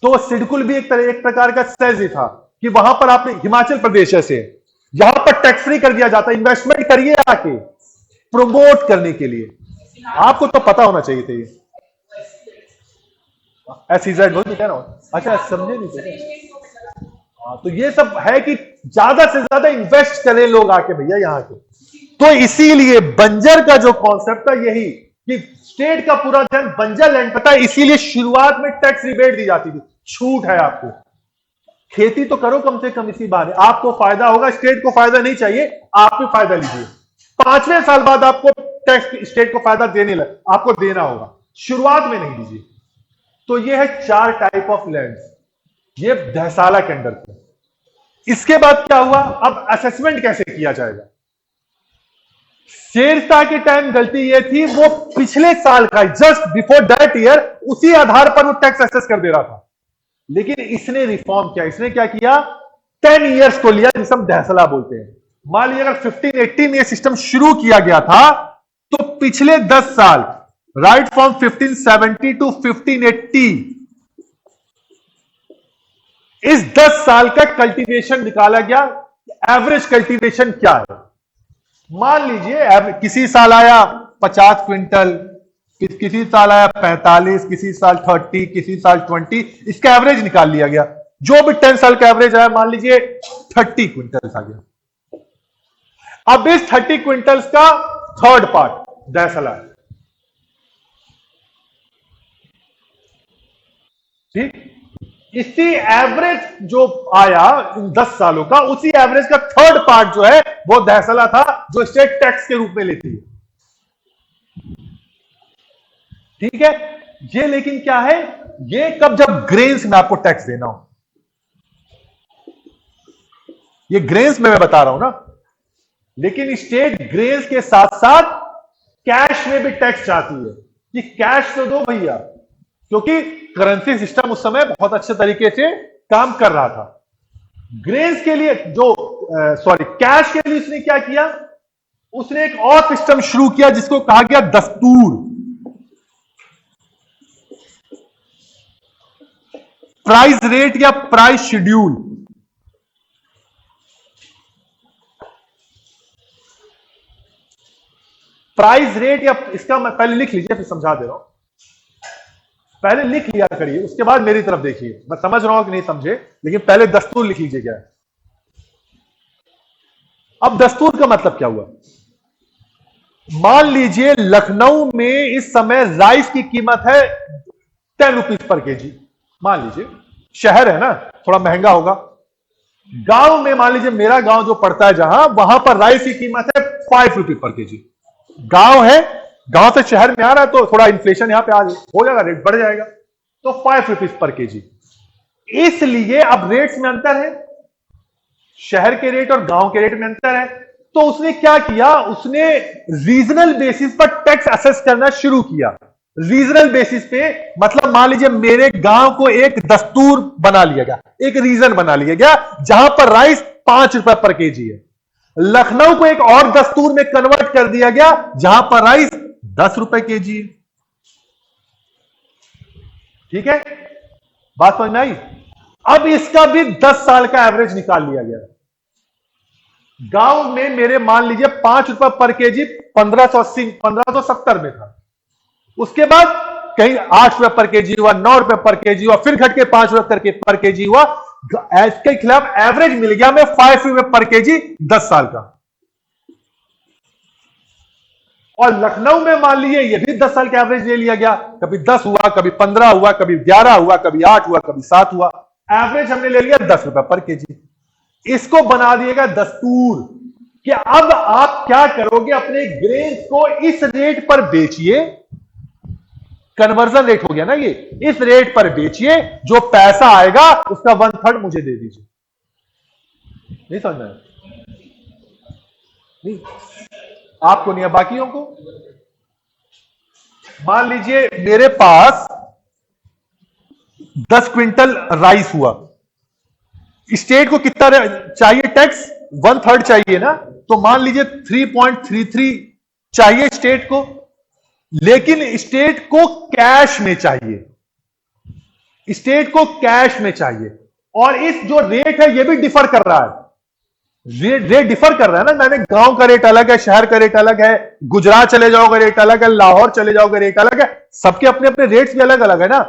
तो सिडकुल भी एक प्रकार का सेज ही था कि वहां पर आपने, हिमाचल प्रदेश से यहां पर टैक्स फ्री कर दिया जाता, इन्वेस्टमेंट करिए आके, प्रमोट करने के लिए। आपको तो पता होना चाहिए था ये। SEZ बोल कह रहा हूं, अच्छा समझे नहीं? तो ये सब है कि ज्यादा से ज्यादा इन्वेस्ट करें लोग आके भैया यहां के। तो इसीलिए बंजर का जो कॉन्सेप्ट था यही कि स्टेट का पूरा ध्यान बंजर लैंड पर था, इसीलिए शुरुआत में टैक्स रिबेट दी जाती थी, छूट है आपको, खेती तो करो कम से कम इसी बार, आपको फायदा होगा, स्टेट को फायदा नहीं चाहिए, आप भी फायदा लीजिए। 5वें साल बाद आपको टैक्स स्टेट को फायदा देने लग, आपको देना होगा, शुरुआत में नहीं दीजिए। तो ये है 4 टाइप ऑफ लैंड, ये दहसाला के अंडर था। इसके बाद क्या हुआ, अब असेसमेंट कैसे किया जाएगा? शेरशाह के टाइम गलती ये थी, वो पिछले साल का जस्ट बिफोर दैट ईयर उसी आधार पर वो टैक्स असेस कर दे रहा था। लेकिन इसने रिफॉर्म किया, इसने क्या किया, 10 इयर्स को लिया, जिसे हम दहसला बोलते हैं। मान लीजिए अगर 1580 में ये सिस्टम शुरू किया गया था, तो पिछले 10 साल, राइट फ्रॉम 1570 टू 1580, इस 10 साल का कल्टीवेशन निकाला गया, एवरेज कल्टीवेशन क्या है। मान लीजिए किसी साल आया 50 क्विंटल, किसी साल आया 45, किसी साल 30, किसी साल 20, इसका एवरेज निकाल लिया गया। जो भी 10 साल का एवरेज आया, मान लीजिए 30 क्विंटल्स आ गया। अब इस 30 क्विंटल्स का थर्ड पार्ट दहसला है, ठीक। इसी एवरेज जो आया इन 10 सालों का, उसी एवरेज का थर्ड पार्ट जो है वो दहसला था, जो स्टेट टैक्स के रूप में लेती है, ठीक है। ये लेकिन क्या है, ये कब, जब ग्रेन्स में आपको टैक्स देना हो, ये ग्रेन्स में मैं बता रहा हूं ना। लेकिन स्टेट ग्रेन्स के साथ साथ कैश में भी टैक्स चाहती है कि कैश तो दो भैया, क्योंकि करेंसी सिस्टम उस समय बहुत अच्छे तरीके से काम कर रहा था। ग्रेन्स के लिए कैश के लिए उसने क्या किया, उसने एक और सिस्टम शुरू किया जिसको कहा गया दस्तूर, प्राइस रेट या प्राइस शेड्यूल। प्राइस रेट या, इसका मैं पहले लिख लीजिए फिर समझा दे रहा हूं, पहले लिख लिया करिए, उसके बाद मेरी तरफ देखिए। मैं समझ रहा हूं कि नहीं समझे, लेकिन पहले दस्तूर लिख लीजिए क्या है। अब दस्तूर का मतलब क्या हुआ, मान लीजिए लखनऊ में इस समय राइस की कीमत है 10 रुपीज पर केजी, मान लीजिए, शहर है ना, थोड़ा महंगा होगा। गांव में मान लीजिए, मेरा गांव जो पड़ता है जहां, वहां पर राइस की कीमत है 5 रुपीज पर केजी। गांव है, गांव से शहर में आ रहा है तो थोड़ा इन्फ्लेशन यहां पे आ हो जाएगा, रेट बढ़ जाएगा, तो 5 रुपीज पर केजी। इसलिए अब रेट्स में अंतर है, शहर के रेट और गांव के रेट में अंतर है। तो उसने क्या किया, उसने रीजनल बेसिस पर टैक्स असेस करना शुरू किया। रीजनल बेसिस पे मतलब मान लीजिए मेरे गांव को एक दस्तूर बना लिया गया, एक रीजन बना लिया गया जहां पर राइस 5 रुपए पर केजी है। लखनऊ को एक और दस्तूर में कन्वर्ट कर दिया गया जहां पर राइस 10 रुपए केजी है, ठीक है, बात समझ में आई। अब इसका भी 10 साल का एवरेज निकाल लिया गया। गांव में मेरे मान लीजिए 5 रुपए पर केजी 1570 में था, उसके बाद कहीं 8 रुपए पर केजी हुआ, 9 रुपए पर केजी हुआ, फिर घट के 5 रुपए पर केजी हुआ। इसके खिलाफ एवरेज मिल गया हमें 5 रुपए पर केजी 10 साल का। और लखनऊ में मान लीजिए ये भी 10 साल का एवरेज ले लिया गया, कभी 10 हुआ, कभी 15 हुआ, कभी 11 हुआ, कभी 8 हुआ, कभी 7 हुआ, एवरेज हमने ले लिया 10 रुपए पर केजी। इसको बना दिएगा दस्तूर कि अब आप क्या करोगे, अपने ग्रेन्स को इस रेट पर बेचिए, कन्वर्जन रेट हो गया ना ये, इस रेट पर बेचिए, जो पैसा आएगा उसका 1/3 मुझे दे दीजिए। नहीं समझ में? नहीं, आपको नहीं है, बाकियों को। मान लीजिए मेरे पास 10 क्विंटल राइस हुआ, स्टेट को कितना चाहिए टैक्स? 1/3 चाहिए ना, तो मान लीजिए 3.33 चाहिए स्टेट को, लेकिन स्टेट को कैश में चाहिए, स्टेट को कैश में चाहिए। और इस जो रेट है ये भी डिफर कर रहा है, रेट डिफर कर रहा है ना। मैंने गांव का रेट अलग है, शहर का रेट अलग है, गुजरात चले जाओगे रेट अलग है, लाहौर चले जाओगे रेट अलग है, सबके अपने अपने रेट्स भी अलग अलग है ना।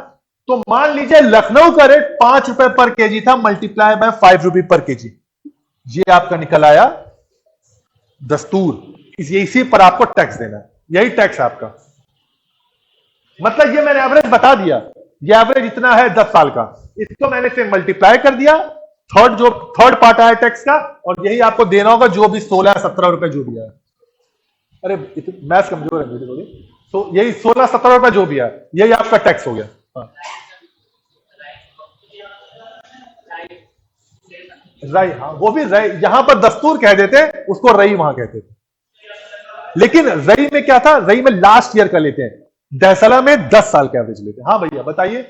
तो मान लीजिए लखनऊ का रेट 5 रुपए पर केजी था, मल्टीप्लाई बाय 5 रुपए पर केजी, ये आपका निकल आया दस्तूर। इसी पर आपको टैक्स देना है, यही टैक्स है आपका। मतलब ये मैंने एवरेज बता दिया, ये एवरेज इतना है 10 साल का, इसको मैंने से मल्टीप्लाई कर दिया, थर्ड पार्ट आया टैक्स का, और यही आपको देना होगा जो भी 16-17 रुपए जो भी है। अरे मैथ्स कमजोर है मेरी थोड़ी, तो यही 16-17 रुपए जो भी है, यही आपका टैक्स हो गया। हाँ। रई, हाँ वो भी रई, यहां पर दस्तूर कह देते, उसको रई वहां कहते थे। लेकिन रई में क्या था, रई में लास्ट ईयर का लेते हैं, दहसला में 10 साल का एवरेज लेते हैं। हाँ भैया बताइए।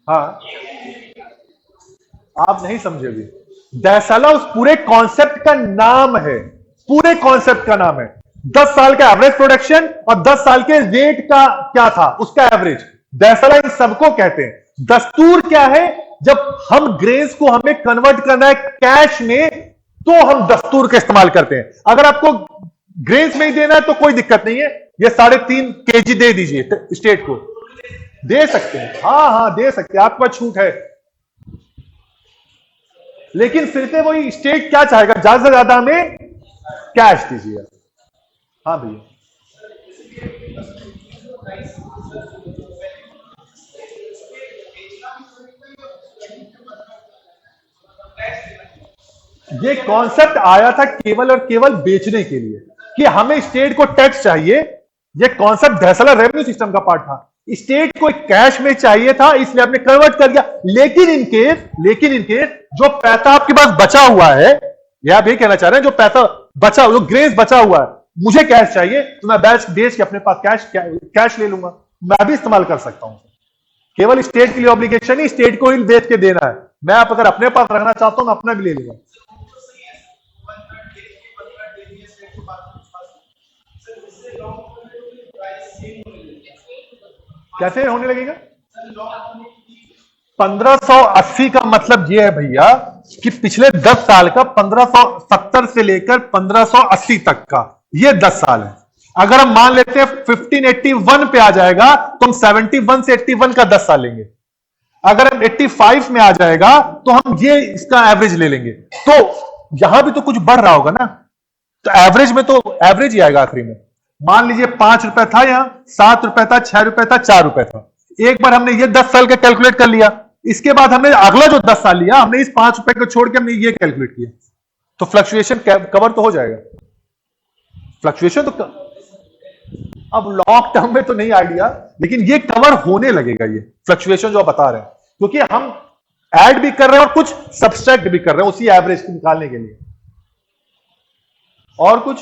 हाँ, आप नहीं समझे अभी, दहसला उस पूरे कॉन्सेप्ट का नाम है, पूरे कॉन्सेप्ट का नाम है। 10 साल का एवरेज प्रोडक्शन और 10 साल के रेट का क्या था उसका एवरेज, दहसला इन सबको कहते हैं। दस्तूर क्या है, जब हम ग्रेन्स को हमें कन्वर्ट करना है कैश में, तो हम दस्तूर का इस्तेमाल करते हैं। अगर आपको ग्रेन्स में ही देना है तो कोई दिक्कत नहीं है, ये 3.5 kg दे दीजिए स्टेट को, दे सकते हैं। हाँ दे सकते हैं, आपका छूट है। लेकिन फिर से वही स्टेट क्या चाहेगा, ज्यादा से ज्यादा हमें कैश दीजिए। हाँ भैया, ये कॉन्सेप्ट आया था केवल और केवल बेचने के लिए कि हमें स्टेट को टैक्स चाहिए। ये कॉन्सेप्ट दहसला रेवेन्यू सिस्टम का पार्ट था, स्टेट को कैश में चाहिए था, इसलिए आपने कन्वर्ट कर दिया। लेकिन इनकेस जो पैसा आपके पास बचा हुआ है, या आप ये कहना चाह रहे हैं जो पैसा बचा, जो ग्रेस बचा हुआ है, मुझे कैश चाहिए, तो मैं बेच के अपने पास कैश ले लूंगा, मैं भी इस्तेमाल कर सकता हूं। केवल स्टेट के लिए ऑब्लिगेशन ही स्टेट को ही बेच के देना है, मैं आप अगर अपने पास रखना चाहता हूं मैं अपना भी ले लूंगा। कैसे होने लगेगा? 1580 का मतलब यह है भैया कि पिछले 10 साल का 1570 से लेकर 1580 तक का ये 10 साल है। अगर हम मान लेते हैं 1581 पे आ जाएगा तो हम 71 से 81 का 10 साल लेंगे। अगर हम 85 में आ जाएगा तो हम ये इसका एवरेज ले लेंगे। तो यहां भी तो कुछ बढ़ रहा होगा ना, तो एवरेज में तो एवरेज ही आएगा आखिरी में। मान लीजिए 5 रुपए था, यहां 7 रुपए था, 6 रुपए था, 4 रुपए था। एक बार हमने ये 10 साल का कैलकुलेट कर लिया, इसके बाद हमने अगला जो 10 साल लिया, हमने इस 5 रुपए को छोड़ के हमने ये कैलकुलेट किया, तो फ्लक्चुएशन कवर तो हो जाएगा। फ्लक्चुएशन तो अब लॉन्ग टर्म में तो नहीं आइडिया, लेकिन ये कवर होने लगेगा, ये फ्लक्चुएशन जो आप बता रहे हैं, क्योंकि हम ऐड भी कर रहे हैं और कुछ सब्सट्रैक्ट भी कर रहे हैं उसी एवरेज को निकालने के लिए। और कुछ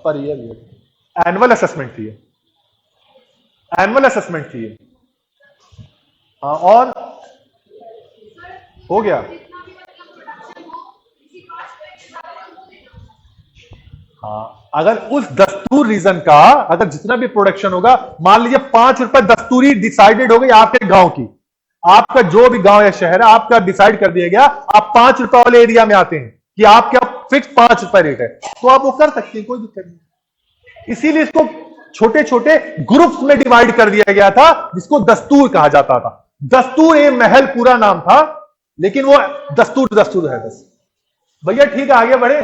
पर ईयर एनुअल असेसमेंट थी, एनुअल असेसमेंट थी। हाँ, और हो गया। हाँ, अगर उस दस्तूर रीजन का अगर जितना भी प्रोडक्शन होगा, मान लीजिए 5 रुपए दस्तूरी डिसाइडेड हो गई आपके गांव की, आपका जो भी गांव या शहर है आपका डिसाइड कर दिया गया, आप 5 रुपए वाले एरिया में आते हैं कि आपका फिक्स 5 रुपए रेट है, तो आप वो कर सकते हैं, कोई दिक्कत नहीं। इसीलिए इसको छोटे छोटे ग्रुप्स में डिवाइड कर दिया गया था, जिसको दस्तूर कहा जाता था। दस्तूर ए महल पूरा नाम था, लेकिन वो दस्तूर है बस। भैया ठीक है, आगे बढ़े।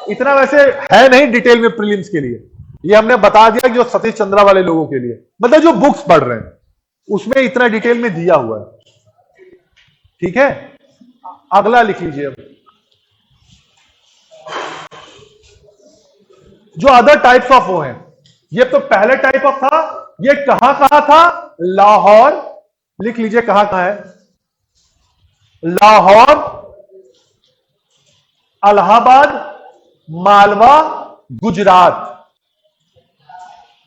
इतना वैसे है नहीं डिटेल में प्रीलिम्स के लिए, ये हमने बता दिया कि जो सतीश चंद्रा वाले लोगों के लिए, मतलब जो बुक्स पढ़ रहे हैं उसमें इतना डिटेल में दिया हुआ है। ठीक है, अगला लिख लीजिए। अब जो अदर टाइप्स ऑफ वो हैं, ये तो पहले टाइप ऑफ था। ये कहां कहां था? लाहौर, लिख लीजिए कहां कहां है। लाहौर, इलाहाबाद, मालवा, गुजरात।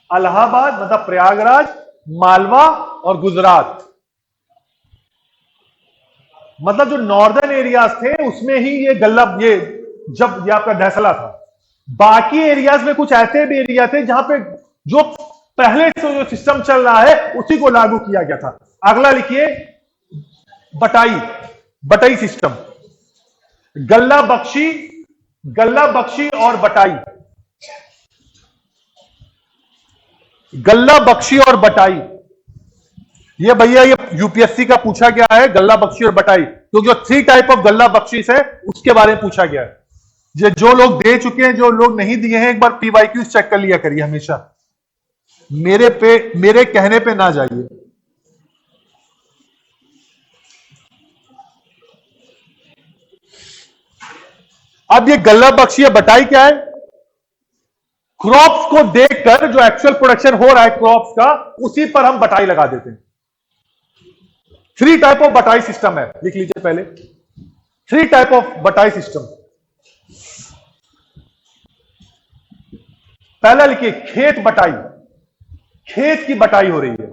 इलाहाबाद मतलब प्रयागराज, मालवा और गुजरात। मतलब जो नॉर्दर्न एरियाज थे उसमें ही ये गल्ला, ये जब ये आपका फैसला था। बाकी एरियाज में कुछ ऐसे भी एरिया थे जहां पे जो पहले से जो सिस्टम चल रहा है उसी को लागू किया गया था। अगला लिखिए, बटाई, बटाई सिस्टम। गल्ला बख्शी और बटाई। गल्ला बख्शी और बटाई, ये भैया ये यूपीएससी का पूछा गया है, गल्ला बख्शी और बटाई। तो जो 3 टाइप ऑफ गल्ला बख्शी है उसके बारे में पूछा गया है। ये जो लोग दे चुके हैं, जो लोग नहीं दिए हैं, एक बार पीवाईक्यूज चेक कर लिया करिए हमेशा। मेरे कहने पे ना जाइए। अब ये गल्ला बख्शी या बटाई क्या है? क्रॉप्स को देखकर जो एक्चुअल प्रोडक्शन हो रहा है क्रॉप्स का, उसी पर हम बटाई लगा देते हैं। 3 टाइप ऑफ बटाई सिस्टम है, लिख लीजिए पहले। 3 टाइप ऑफ बटाई सिस्टम। पहला लिखिए, खेत बटाई। खेत की बटाई हो रही है।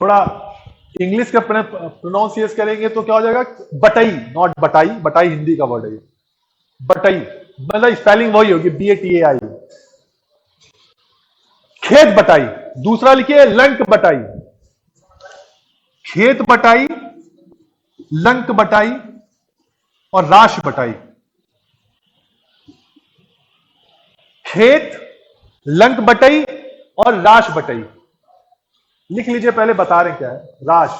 थोड़ा इंग्लिश का प्रोनाउंसिएशन करेंगे तो क्या हो जाएगा? बटाई, नॉट बटाई। बटाई हिंदी का वर्ड है ये। बटाई मतलब स्पेलिंग वही होगी, BATAI। खेत बटाई। दूसरा लिखिए, लंक बटाई। खेत बटाई, लंक बटाई और राश बटाई। खेत, लंक बटाई और राश बटाई। लिख लीजिए पहले, बता रहे क्या है। राश,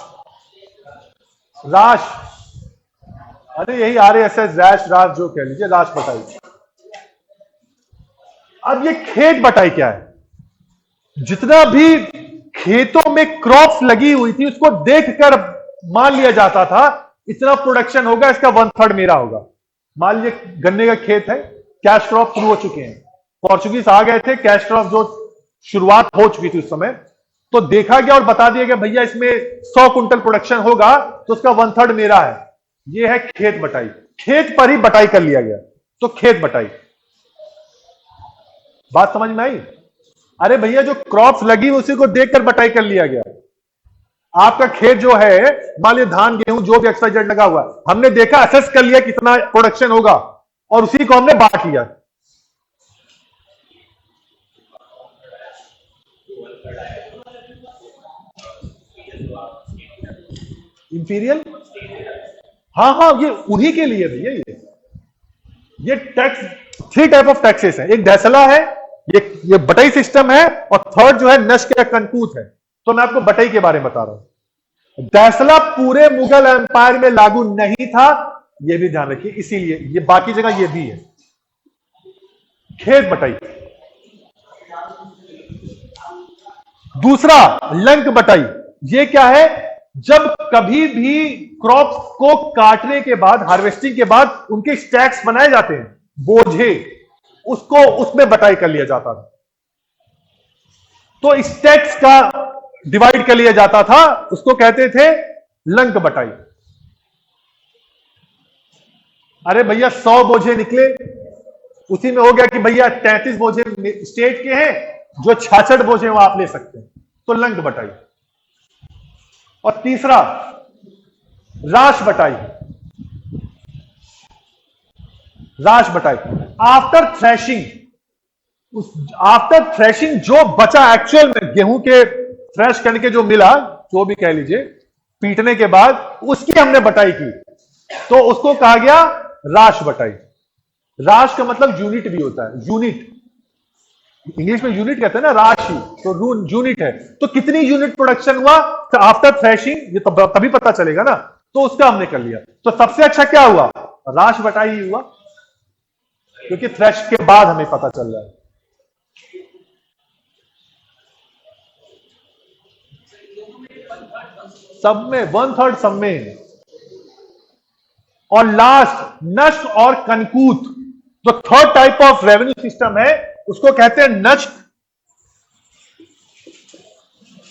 राश, अरे यही RASH, रैश, राश जो कह लीजिए, राश बटाई। अब ये खेत बटाई क्या है? जितना भी खेतों में क्रॉप्स लगी हुई थी उसको देखकर मान लिया जाता था इतना प्रोडक्शन होगा, इसका 1/3 मेरा होगा। मान लीजिए गन्ने का खेत है, कैश क्रॉप शुरू हो चुके हैं, पोर्चुगीज आ गए थे, कैश क्रॉप जो शुरुआत हो चुकी थी उस समय, तो देखा गया और बता दिया गया भैया इसमें 100 कुंटल प्रोडक्शन होगा तो उसका 1/3 मेरा है। यह है खेत बटाई। खेत पर ही बटाई कर लिया गया, तो खेत बटाई। बात समझ में आई? अरे भैया जो क्रॉप्स लगी उसी को देखकर बटाई कर लिया गया। आपका खेत जो है, मान लीजिए धान गेहूं जो भी XYZ लगा हुआ है, हमने देखा, असेस कर लिया कितना प्रोडक्शन होगा और उसी को हमने बांट लिया। इंपीरियल, हाँ हाँ, ये उन्हीं के लिए भैया। ये टैक्स 3 टाइप ऑफ टैक्सेस है। एक धैसला है, ये बटाई सिस्टम है, और थर्ड जो है नश्क या कंकूत है। तो मैं आपको बटाई के बारे में बता रहा हूं। धैसला पूरे मुगल एम्पायर में लागू नहीं था, यह भी ध्यान रखिए, इसीलिए ये बाकी जगह ये भी है। खेत बटाई। दूसरा लंक बटाई। ये क्या है? जब कभी भी क्रॉप्स को काटने के बाद, हार्वेस्टिंग के बाद उनके स्टैक्स बनाए जाते हैं, बोझे, उसको उसमें बटाई कर लिया जाता था। तो स्टैक्स का डिवाइड कर लिया जाता था, उसको कहते थे लंक बटाई। अरे भैया 100 बोझे निकले, उसी में हो गया कि भैया 33 बोझे स्टेट के हैं, जो 66 बोझे वो आप ले सकते हैं, तो लंक बटाई। और तीसरा राश बटाई। राश बटाई आफ्टर थ्रेशिंग। आफ्टर थ्रेशिंग जो बचा एक्चुअल में गेहूं के थ्रेश करने के जो मिला, जो भी कह लीजिए, पीटने के बाद उसकी हमने बटाई की, तो उसको कहा गया राश बटाई। राश का मतलब यूनिट भी होता है, यूनिट, इंग्लिश में यूनिट कहते हैं ना, राशि, तो यूनिट है। तो कितनी यूनिट प्रोडक्शन हुआ आफ्टर थ्रेशिंग, ये तभी पता चलेगा ना, तो उसका हमने कर लिया। तो सबसे अच्छा क्या हुआ? राश बटाई ही हुआ, क्योंकि थ्रेश के बाद हमें पता चल रहा है। सब में, 1/3 सब में। और लास्ट नष्ट और कनकूत, जो third type of revenue system है उसको कहते हैं नष्ट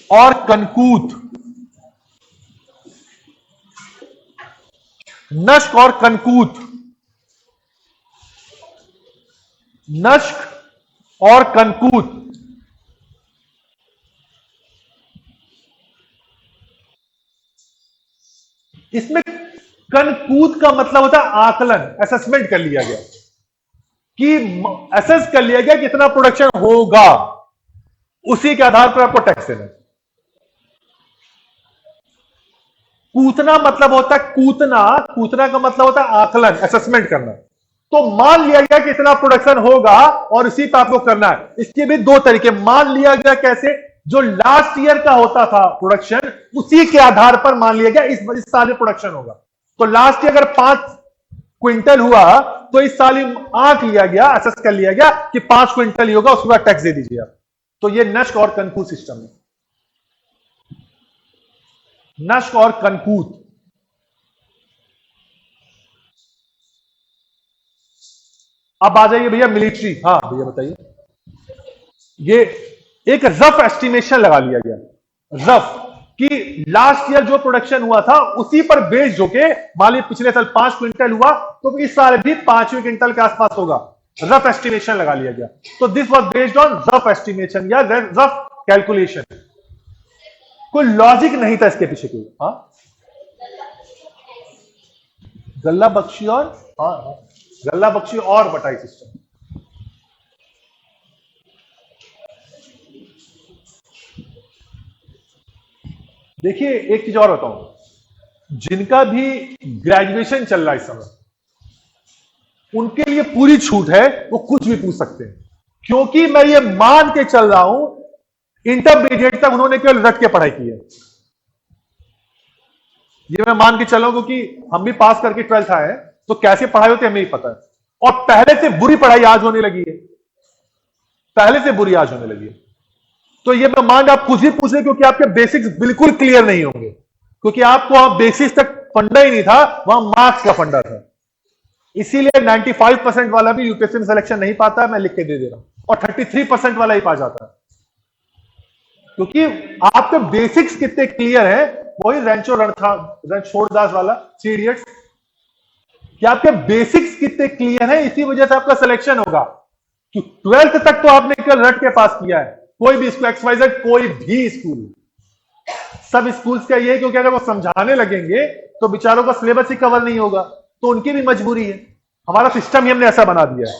और कनकूत। नष्ट और कनकूत, नष्ट और कनकूत। इसमें कनकूत का मतलब होता है आकलन, असेसमेंट कर लिया गया कि असेस कर लिया गया कितना प्रोडक्शन होगा, उसी के आधार पर आपको टैक्स देना। कूतना मतलब होता है कूतना, कूतना का मतलब होता है आकलन, असेसमेंट करना। तो मान लिया गया कि इतना प्रोडक्शन होगा और इसी पे आपको करना है। इसके भी दो तरीके, मान लिया गया कैसे, जो लास्ट ईयर का होता था प्रोडक्शन उसी के आधार पर मान लिया गया इस साल में प्रोडक्शन होगा। तो लास्ट ईयर अगर 5 क्विंटल हुआ तो इस साल आंक लिया गया, असेस कर लिया गया कि 5 क्विंटल ही होगा, उसके बाद टैक्स दे दीजिए आप। तो ये नष्ट और कनकूत सिस्टम है, नष्ट और कनकूत। अब आ जाइए भैया मिलिट्री। हाँ भैया बताइए। ये एक रफ एस्टिमेशन लगा लिया गया, रफ, कि लास्ट ईयर जो प्रोडक्शन हुआ था उसी पर बेस्ड होके, मान लीजिए पिछले साल 5 क्विंटल हुआ तो इस साल भी 5वें क्विंटल के आसपास होगा। रफ एस्टिमेशन लगा लिया गया। तो this was based on rough estimation या रफ कैलकुलेशन। कोई लॉजिक नहीं था इसके पीछे कोई। हाँ, गल्ला बख्शी और, हाँ गल्ला बख्शी और बटाई सिस्टम। देखिए एक चीज और बताऊं, जिनका भी ग्रेजुएशन चल रहा है इस समय, उनके लिए पूरी छूट है, वो कुछ भी पूछ सकते हैं। क्योंकि मैं ये मान के चल रहा हूं इंटरमीडिएट तक उन्होंने केवल रट के पढ़ाई की है। ये मैं मान के चल रहा हूं क्योंकि हम भी पास करके 12th आए हैं, तो कैसे पढ़ाई होती है हमें ही पता है। और पहले से बुरी पढ़ाई आज होने लगी है, पहले से बुरी आज होने लगी है। तो ये मैं मान आप कुछ भी पूछ रहे क्योंकि आपके बेसिक्स बिल्कुल क्लियर नहीं होंगे, क्योंकि आपको बेसिक्स तक फंडा ही नहीं था, वहां मार्क्स का फंडा था। इसीलिए 95% वाला भी यूपीएससी में सिलेक्शन नहीं पाता, मैं लिख के दे रहा हूं, और 33% वाला ही पा जाता है। क्योंकि आपके बेसिक्स कितने क्लियर है, वही रणछोड़दास वाला 3 इडियट्स, कि आपके बेसिक्स कितने क्लियर है, इसी वजह से आपका सिलेक्शन होगा। 12th तक तो आपने केवल रट के पास किया है, कोई भी स्कूल XYZ, कोई भी स्कूल, सब स्कूल्स का ये है, क्योंकि अगर वो समझाने लगेंगे तो बेचारों का सिलेबस ही कवर नहीं होगा, तो उनकी भी मजबूरी है। हमारा सिस्टम ही हमने ऐसा बना दिया है।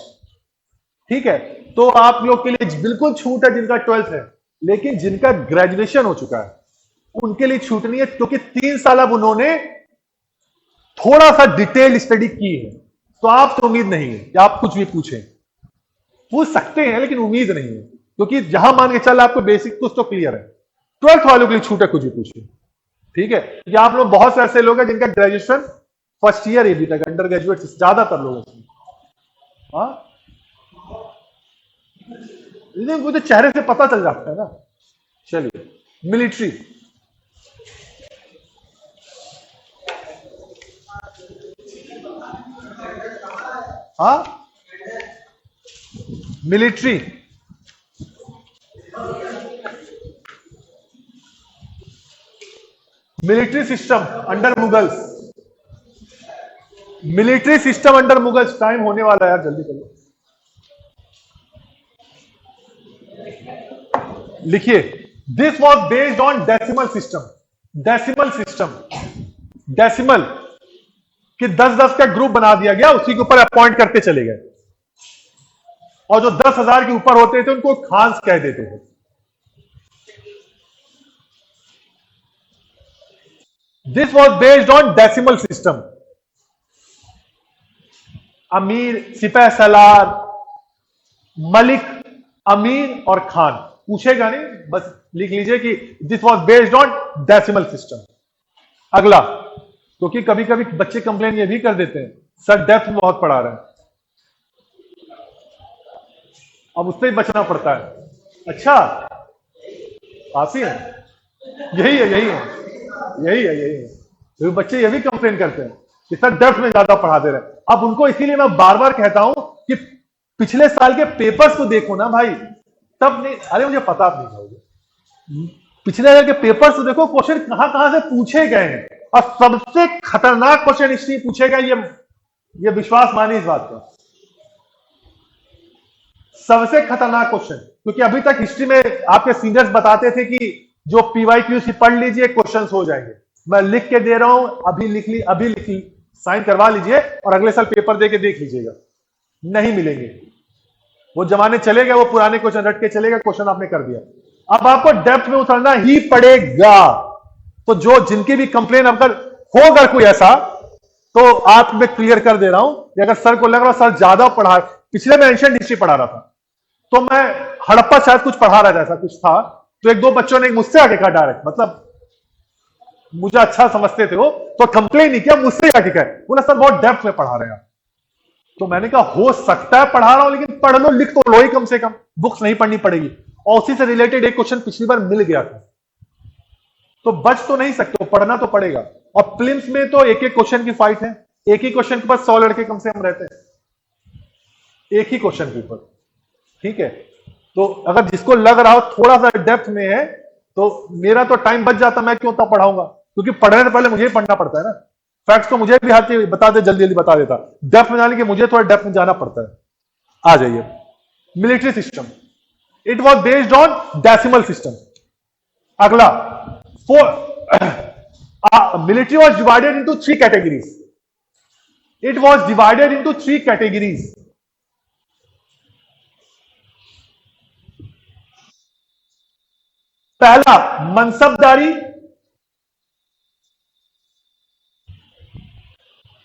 ठीक है, तो आप लोग के लिए बिल्कुल छूट है जिनका 12th है, लेकिन जिनका ग्रेजुएशन हो चुका है उनके लिए छूट नहीं है, क्योंकि 3 साल अब उन्होंने थोड़ा सा डिटेल स्टडी की है। तो आपसे उम्मीद नहीं है कि आप कुछ भी पूछें, पूछ सकते हैं लेकिन उम्मीद नहीं है, क्योंकि जहां मान के चल आपको बेसिक कुछ तो क्लियर है। 12th वालों के लिए छूट है, कुछ भी पूछिए। ठीक है, या आप लोग बहुत से ऐसे लोग हैं जिनका ग्रेजुएशन फर्स्ट ईयर अभी तक, अंडर ग्रेजुएट ज्यादातर लोगों से। हाँ, लेकिन मुझे चेहरे से पता चल जाता है ना। चलिए मिलिट्री। हाँ, military military system under Mughals, military system under Mughals. Time होने वाला है यार, जल्दी करो। लिखिए, this was based on decimal system. Decimal system, decimal कि 10-10 का ग्रुप बना दिया गया, उसी के ऊपर अपॉइंट करते चले गए, और जो 10,000 के ऊपर होते थे उनको खांस कह देते थे। This was based on decimal system. अमीर, सिपह सलार, मलिक, अमीर और खान, पूछेगा नहीं, बस लिख लीजिए कि this was based on decimal system. अगला, क्योंकि कभी कभी बच्चे कंप्लेन ये भी कर देते हैं, सर डेप्थ बहुत पढ़ा रहे हैं, अब उससे ही बचना पड़ता है। अच्छा, आप ही है, यही है, यही है। यही है, यही है। तो बच्चे ये भी कंप्लेन करते हैं कि सर डेप्थ में ज्यादा पढ़ा दे रहे हैं। अब उनको इसीलिए मैं बार बार कहता हूं कि पिछले साल के पेपर्स को देखो ना भाई, तब नहीं। अरे मुझे पता आप नहीं कहोगे, पिछले साल के पेपर्स को देखो, क्वेश्चन कहां कहां से पूछे गए हैं, और सबसे खतरनाक क्वेश्चन हिस्ट्री पूछे गए, ये विश्वास मानिए इस बात का, सबसे खतरनाक क्वेश्चन। क्योंकि अभी तक हिस्ट्री में आपके सीनियर्स बताते थे कि जो PYQ पढ़ लीजिए क्वेश्चंस हो जाएंगे। मैं लिख के दे रहा हूं, अभी लिख ली, साइन करवा लीजिए और अगले साल पेपर दे के देख लीजिएगा, नहीं मिलेंगे। वो जमाने चले गए, वो पुराने क्वेश्चन रट के चलेगा, क्वेश्चन आपने कर दिया। अब आपको डेप्थ में उतरना ही पड़ेगा। तो जो जिनकी भी कंप्लेन अगर हो, अगर कोई ऐसा, तो आप मैं क्लियर कर दे रहा हूं कि अगर सर को लग रहा सर ज्यादा पढ़ा, पिछले में एंशिएंट हिस्ट्री पढ़ा रहा था, तो मैं हड़प्पा शायद कुछ पढ़ा रहा था, ऐसा कुछ था, तो एक दो बच्चों ने मुझसे आके कहा डायरेक्ट, मतलब मुझे अच्छा समझते थे वो, तो कंप्लेन नहीं किया, मुझसे आके कहा, बोला सर बहुत डेप्थ में पढ़ा रहे हैं। तो मैंने कहा हो सकता है पढ़ा रहा हूं, लेकिन पढ़ लो, लिख तो लो ही, कम से कम बुक्स नहीं पढ़नी पड़ेगी। और उसी से रिलेटेड एक क्वेश्चन पिछली बार मिल गया था, तो बच तो नहीं सकते, पढ़ना तो पड़ेगा। और प्रीलिम्स में तो एक एक क्वेश्चन की फाइट है, एक ही क्वेश्चन के पास 100 लड़के कम से कम रहते हैं, एक ही क्वेश्चन के ऊपर, ठीक है। तो अगर जिसको लग रहा हो थोड़ा सा डेप्थ में है, तो मेरा तो टाइम बच जाता, मैं क्यों तब पढ़ाऊंगा, क्योंकि पढ़ने से पहले मुझे ही पढ़ना पड़ता है ना। फैक्ट्स तो मुझे भी हाथ बता दे, जल्दी जल्दी बता देता, डेप्थ में जाने के मुझे थोड़ा डेप्थ में जाना पड़ता है। आ जाइए, military system, it was based on decimal system. अगला, military was divided into 3 categories, it was divided into 3 categories. पहला मनसबदारी,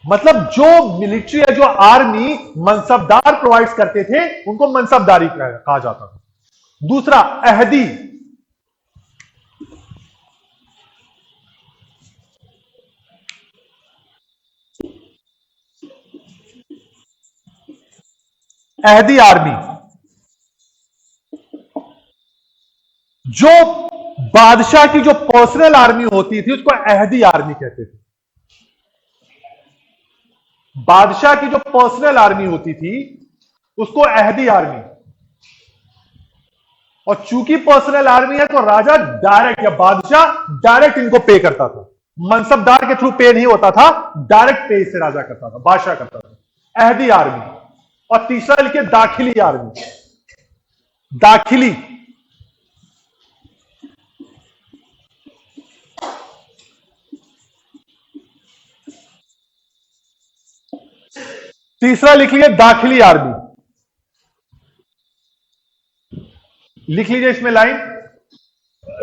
मतलब जो मिलिट्री या जो आर्मी मनसबदार प्रोवाइड करते थे, उनको मनसबदारी कहा जाता था। दूसरा अहदी, अहदी आर्मी, जो बादशाह की जो पर्सनल आर्मी होती थी उसको अहदी आर्मी कहते थे। बादशाह की जो पर्सनल आर्मी होती थी उसको अहदी आर्मी। और चूंकि पर्सनल आर्मी है तो राजा डायरेक्ट या बादशाह डायरेक्ट इनको पे करता था, मनसबदार के थ्रू पे नहीं होता था, डायरेक्ट पे से राजा करता था, बादशाह करता था। अहदी आर्मी। और तीसरा लिखिए दाखिली आर्मी, दाखिली, तीसरा लिख लीजिए दाखिली आर्मी, लिख लीजिए इसमें line,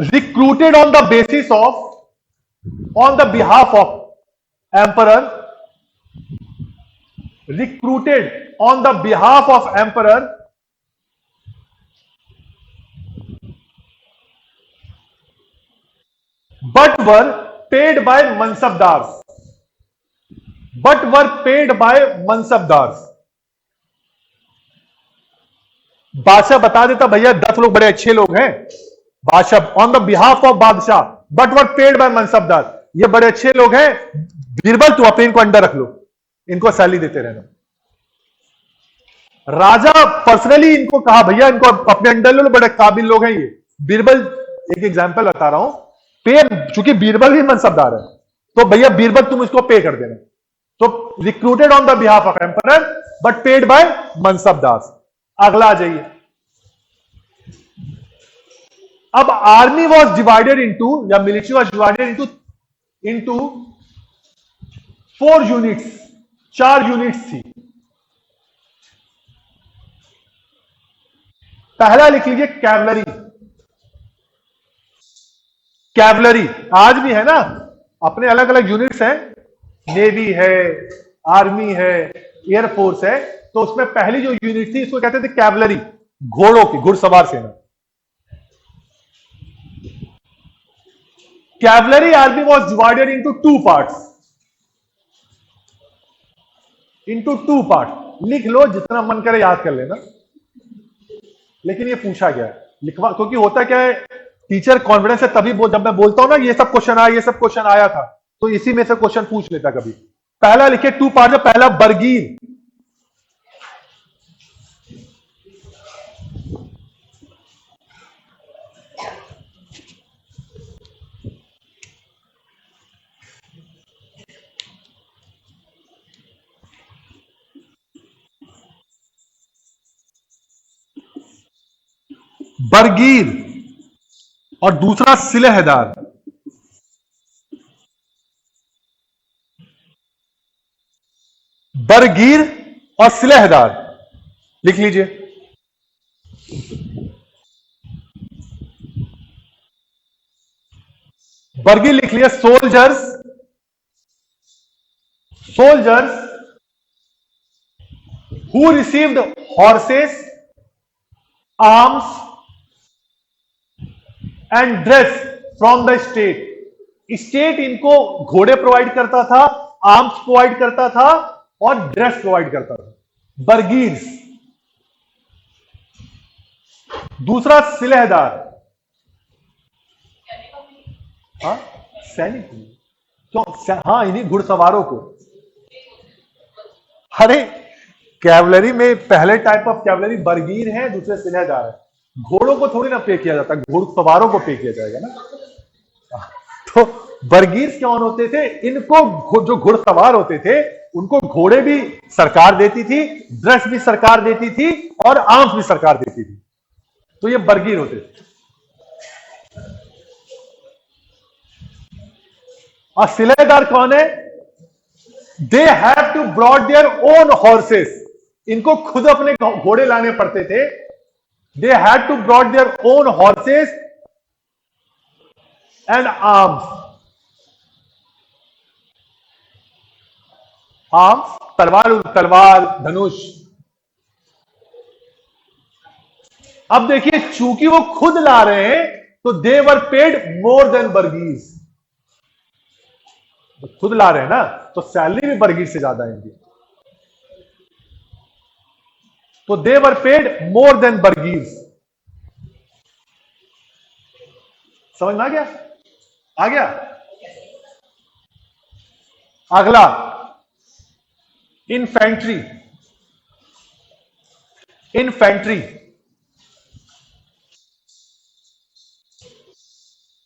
recruited on the basis of, on the behalf of emperor, recruited on the behalf of emperor, but were paid by mansabdar, but were paid by mansabdar. बादशाह बता देता भैया 10 लोग बड़े अच्छे लोग हैं, बादशाह ऑन द बिहाफ ऑफ बादशाह, but were paid by mansabdar, ये बड़े अच्छे लोग हैं, बीरबल तू अपने इनको अंडर रख लो, इनको सैलरी देते रहना। राजा पर्सनली इनको कहा भैया इनको अपने अंडर लो, बड़े काबिल लोग हैं ये। बीरबल, एक एग्जांपल बता रहा हूं, पे, चूंकि बीरबल भी मनसबदार है, तो भैया बीरबल तुम इसको पे कर देना। तो recruited on the behalf of emperor but paid by mansabdar. अगला आ जाइए, अब आर्मी वॉज डिवाइडेड इंटू, या military was divided into 4 units, 4 units थी। पहला लिख लीजिए कैवलरी, कैवलरी आज भी है ना, अपने अलग अलग यूनिट्स हैं, नेवी है, आर्मी है, एयरफोर्स है, तो उसमें पहली जो यूनिट थी इसको कहते थे कैवलरी, घोड़ों की, घुड़सवार सेना। Cavalry army was divided into 2 parts, into 2 part. लिख लो, जितना मन करे याद कर लेना, लेकिन ये पूछा गया है, लिखवा, क्योंकि होता क्या है टीचर कॉन्फिडेंस है तभी जब मैं बोलता हूं ना ये सब क्वेश्चन आया था, तो इसी में से क्वेश्चन पूछ लेता कभी। पहला लिखे 2 पार्ट में, पहला बरगीर। बरगीर और दूसरा सिलहदार। बरगीर और सिलहदार लिख लीजिए। बरगीर लिख लिया, soldiers who received horses, arms and dress from the state. State इनको घोड़े प्रोवाइड करता था, आर्म्स प्रोवाइड करता था और ड्रेस प्रोवाइड करता था, बरगीर्स। दूसरा सिलहदार, हाँ सैनिक, क्यों? हाँ इन्हीं घुड़सवारों को। अरे कैवलरी में पहले टाइप ऑफ कैवलरी बरगीर है, दूसरे सिलहदार है। घोड़ों को थोड़ी ना पे किया जाता, घुड़सवारों को पे किया जाएगा ना। तो बरगीर कौन होते थे? इनको जो घुड़सवार होते थे उनको घोड़े भी सरकार देती थी, ड्रेस भी सरकार देती थी और आर्म्स भी सरकार देती थी, तो ये बरगीर होते थे। और सिलहदार कौन है? They have to brought their own horses. इनको खुद अपने घोड़े लाने पड़ते थे। They had to brought their own horses and arms. Arms तलवार, धनुष। अब देखिए, चूंकि वो खुद ला रहे हैं तो दे वर पेड मोर देन बरगीर्स। खुद ला रहे हैं ना, तो सैलरी भी बरगीर से ज्यादा है इनकी, तो दे वर पेड मोर देन बरगीर्स। समझ में आ गया? आ गया। अगला इन्फेंट्री।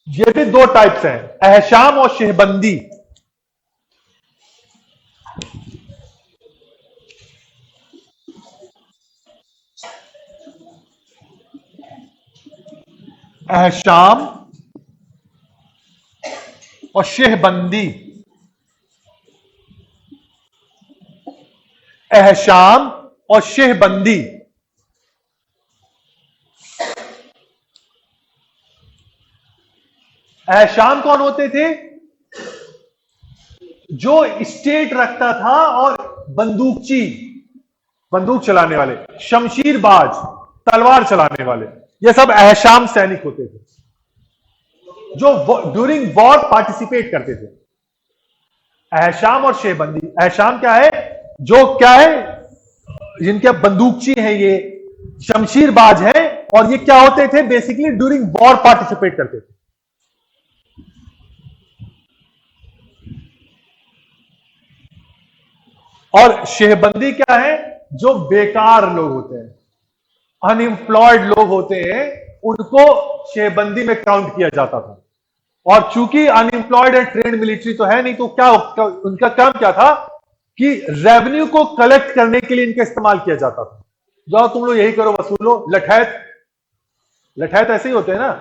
ये भी 2 टाइप्स हैं, अहशाम और शेहबंदी। अहशाम और शेहबंदी। अहशाम और शेहबंदी। अहशाम कौन होते थे? जो स्टेट रखता था और बंदूकची, बंदूक चलाने वाले, शमशीरबाज, तलवार चलाने वाले, ये सब अहशाम सैनिक होते थे जो ड्यूरिंग वॉर पार्टिसिपेट करते थे। अहशाम और शेहबंदी। अहशाम क्या है? जो क्या है, जिनके बंदूकची हैं, ये शमशीरबाज हैं, और ये क्या होते थे? बेसिकली ड्यूरिंग वॉर पार्टिसिपेट करते थे। और शेहबंदी क्या है? जो बेकार लोग होते हैं, अनएम्प्लॉयड लोग होते हैं, उनको शेहबंदी में काउंट किया जाता था। और चूंकि अनएम्प्लॉयड एंड ट्रेंड मिलिट्री तो है नहीं, तो क्या उनका काम क्या था कि रेवेन्यू को कलेक्ट करने के लिए इनका इस्तेमाल किया जाता था। जाओ तुम लोग यही करो, वसूलो। लठैत ऐसे ही होते हैं ना,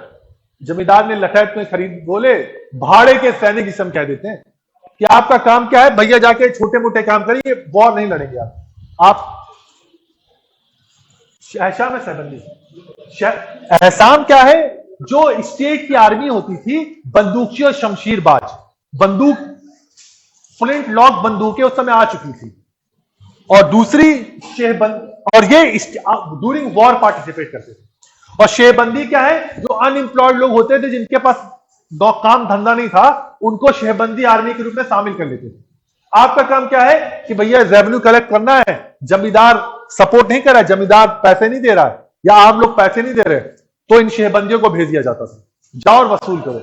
जमींदार ने लठैत में खरीद, बोले भाड़े के सैनिक जिसे हम कह देते हैं कि आपका काम क्या है भैया, जाके छोटे मोटे काम करिए, वॉर नहीं लड़ेंगे आप। अहशाम है शेहबंदी। अहसाम क्या है? जो स्टेट की आर्मी होती थी, बंदूकची और शमशीरबाज, बंदूक फ्लिंट लॉक बंदूकें उस समय आ चुकी थी। और दूसरी शेहबंदी, और ये ड्यूरिंग वॉर पार्टिसिपेट करते थे। और शेहबंदी क्या है? जो अनएम्प्लॉयड लोग होते थे, जिनके पास काम धंधा नहीं था, उनको शेहबंदी आर्मी के रूप में शामिल कर लेते थे। आपका काम क्या है कि भैया रेवेन्यू कलेक्ट करना है, जमींदार सपोर्ट नहीं कर रहा है, जमींदार पैसे नहीं दे रहा है, या आप लोग पैसे नहीं दे रहे, तो इन शेहबंदियों को भेज दिया जाता था। जाओ और वसूल करो।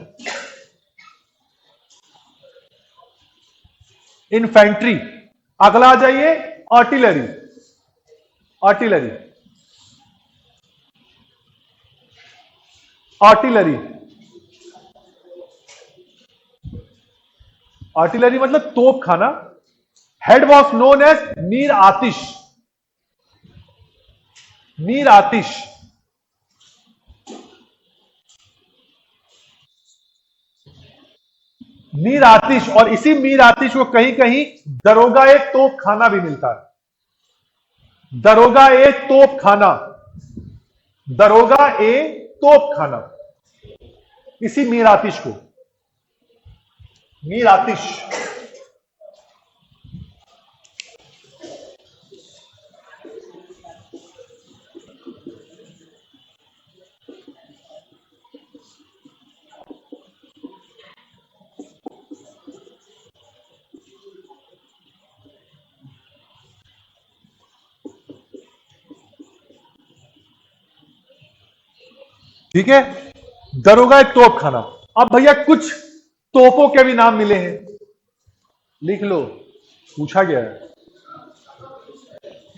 इन्फेंट्री। अगला आ जाइए, आर्टिलरी। आर्टिलरी। आर्टिलरी। आर्टिलरी मतलब तोप खाना। Head was known as Mir Atish. Mir Atish. Mir Atish, और इसी मीर आतिश को कहीं कहीं दरोगा ए तोप खाना भी मिलता है। दरोगा ए तोप खाना। दरोगा ए तोप खाना, इसी मीर आतिश को। मीर आतिश। ठीक है, दरोगा एक तोप खाना। अब भैया कुछ तोपों के भी नाम मिले हैं, लिख लो। पूछा गया है।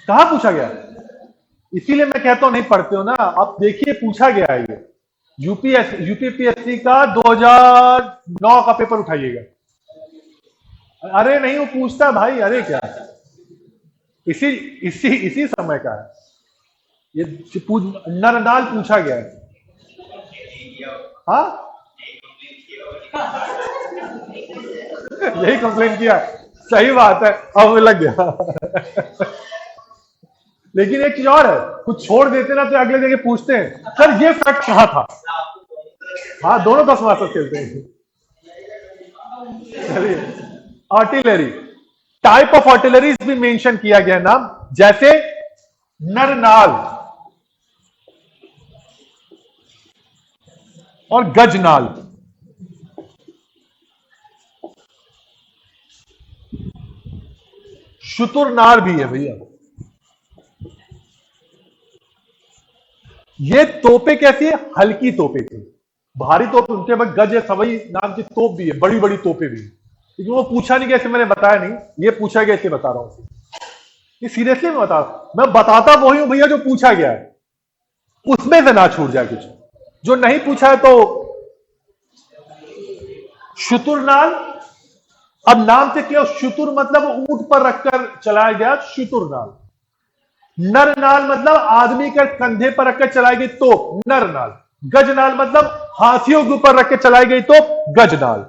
कहां पूछा गया है? इसीलिए मैं कहता हूं नहीं पढ़ते हो ना आप, देखिए पूछा गया है ये। यूपीपीएससी का 2009 का पेपर उठाइएगा। अरे नहीं, वो पूछता है भाई, अरे क्या, इसी इसी इसी समय का है ये। नरनाल पूछा गया है। हाँ, यही कंप्लेन किया। सही बात है, अब लग गया। लेकिन एक चीज और है, कुछ छोड़ देते ना तो अगले जगह पूछते हैं सर ये फैक्ट कहा था। हाँ, दोनों 10 मास्टर खेलते हैं। चलिए, आर्टिलरी। टाइप ऑफ आर्टिलरी भी मेंशन किया गया नाम, जैसे नरनाल और गजनाल। शुतुरनार भी है भैया। ये तोपे कैसी है? हल्की तोपे थी। भारी तोप उनके पास गज है, सवई नाम की तोप भी है, बड़ी बड़ी तोपे भी है। लेकिन वो पूछा नहीं, कैसे मैंने बताया नहीं, ये पूछा गया इसलिए बता रहा हूं। ये सीरियसली मैं बताता वही हूं भैया जो पूछा गया है, उसमें से ना छूट जाए कुछ। जो नहीं पूछा है तो शुतुरनाल। अब नाम से क्या, शुतुर मतलब ऊंट पर रखकर चलाया गया शुतुरनाल। नरनाल मतलब आदमी के कंधे पर रखकर चलाई गई तोप, नरनाल। गजनाल मतलब हाथियों के ऊपर रख के चलाई गई तोप, गजनाल।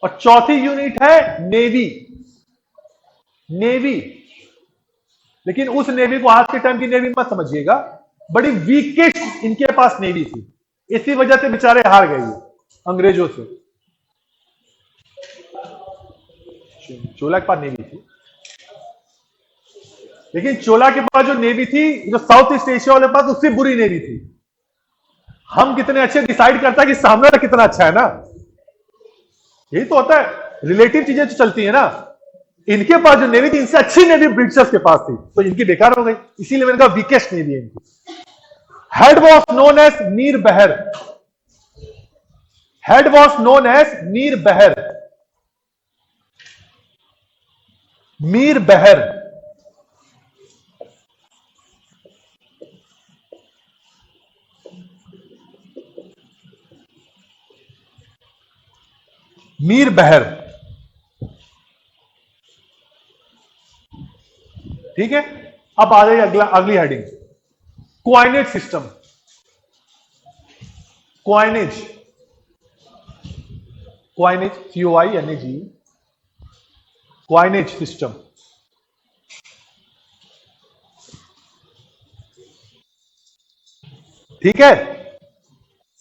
और चौथी यूनिट है नेवी। नेवी, लेकिन उस नेवी को आज के टाइम की नेवी मत समझिएगा, बड़ी वीकेस्ट इनके पास नेवी थी, इसी वजह से बेचारे हार गए अंग्रेजों से। चोला के पास नेवी थी, लेकिन चोला के पास जो नेवी थी, जो साउथ ईस्ट एशिया वाले पास, उससे बुरी नेवी थी। हम कितने अच्छे डिसाइड करता है कि सामने वाला कितना अच्छा है ना, यही तो होता है, रिलेटिव चीजें तो चलती है ना। इनके पास जो नेवी थी, इनसे अच्छी नेवी ब्रिटिशर्स के पास थी, तो इनकी बेकार हो गई, इसीलिए मैंने कहा वीकेस्ट नेवी है इनकी। Head was known as Mir Bahr. Head was known as Mir Bahr. Mir Bahr. Mir बहर। ठीक है, अब आ जाइए अगली heading, coinage system. Coinage. Coinage, COINAGE। Coinage system. ठीक है,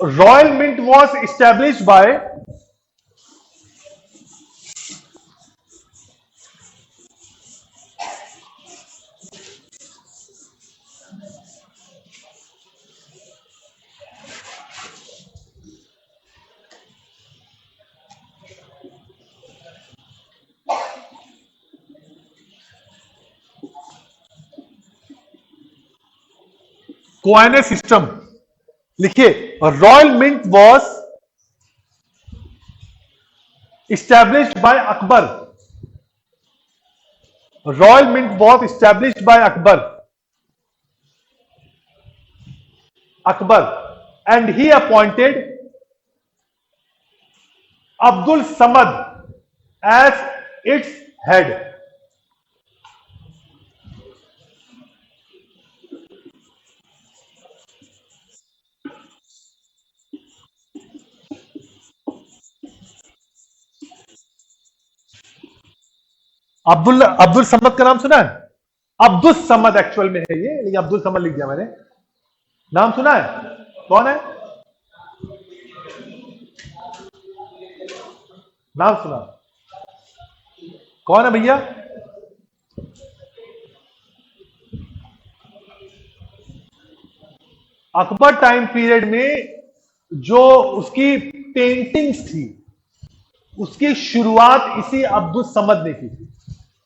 royal mint was establish by coinage system लिखिए, royal mint was established by Akbar. Royal Mint was established by Akbar, and he appointed Abdul Samad as its head. Abdul Samad का नाम सुना है? Abdul Samad actual में है ये, लेकिन अब्दुल समद लिख दिया मैंने। नाम सुना है? कौन है? नाम सुना? कौन है भैया? अकबर टाइम पीरियड में जो उसकी पेंटिंग्स थी, उसकी शुरुआत इसी अब्दुल समद ने की थी।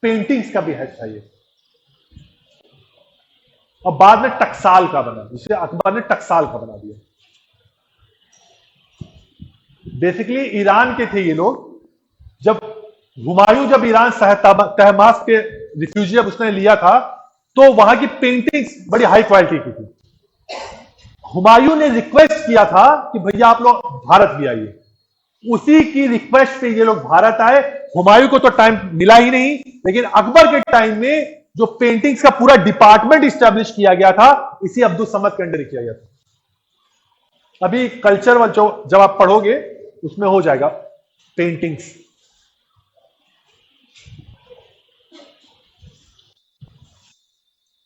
पेंटिंग्स का भी हेड था ये, और बाद में टकसाल का बना, जिसे अकबर ने टकसाल का बना दिया। बेसिकली ईरान के थे ये लोग। जब हुमायूं जब ईरान तहमास के रिफ्यूजी जब उसने लिया था, तो वहां की पेंटिंग्स बड़ी हाई क्वालिटी की थी। हुमायूं ने रिक्वेस्ट किया था कि भैया आप लोग भारत भी आइए। उसी की रिक्वेस्ट पे ये लोग भारत आए। हुमायूं को तो टाइम मिला ही नहीं, लेकिन अकबर के टाइम में जो पेंटिंग्स का पूरा डिपार्टमेंट स्टैब्लिश किया गया था, इसी अब्दुल समद के अंडर किया गया था। अभी कल्चर जो जब आप पढ़ोगे उसमें हो जाएगा paintings.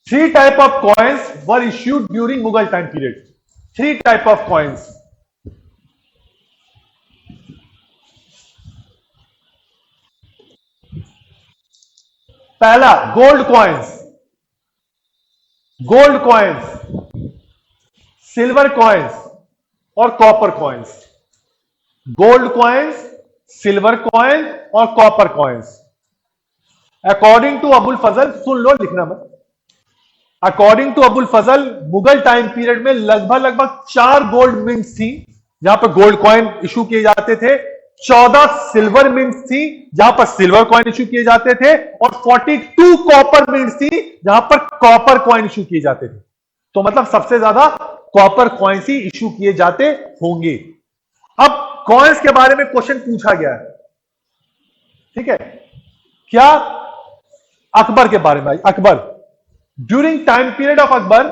Three type of coins were issued during Mughal time period. Three type of coins. पहला गोल्ड कॉइन्स, सिल्वर कॉइन्स और copper coins. Gold coins, silver coin और copper coins. According to Abul Fazl, सुन लो लिखना मत। According to Abul Fazl, Mughal time period में लगभग 4 gold mints थी जहां पर गोल्ड कॉइन इशू किए जाते थे, 14 सिल्वर मिंट्स थी जहां पर सिल्वर कॉइन इशू किए जाते थे, और 42 कॉपर मिंट्स थी जहां पर कॉपर कॉइन इशू किए जाते थे। तो मतलब सबसे ज्यादा कॉपर कॉइन्स ही इशू किए जाते होंगे। अब कॉइन्स के बारे में क्वेश्चन पूछा गया है, ठीक है? क्या अकबर के बारे में? Akbar, during time period of Akbar,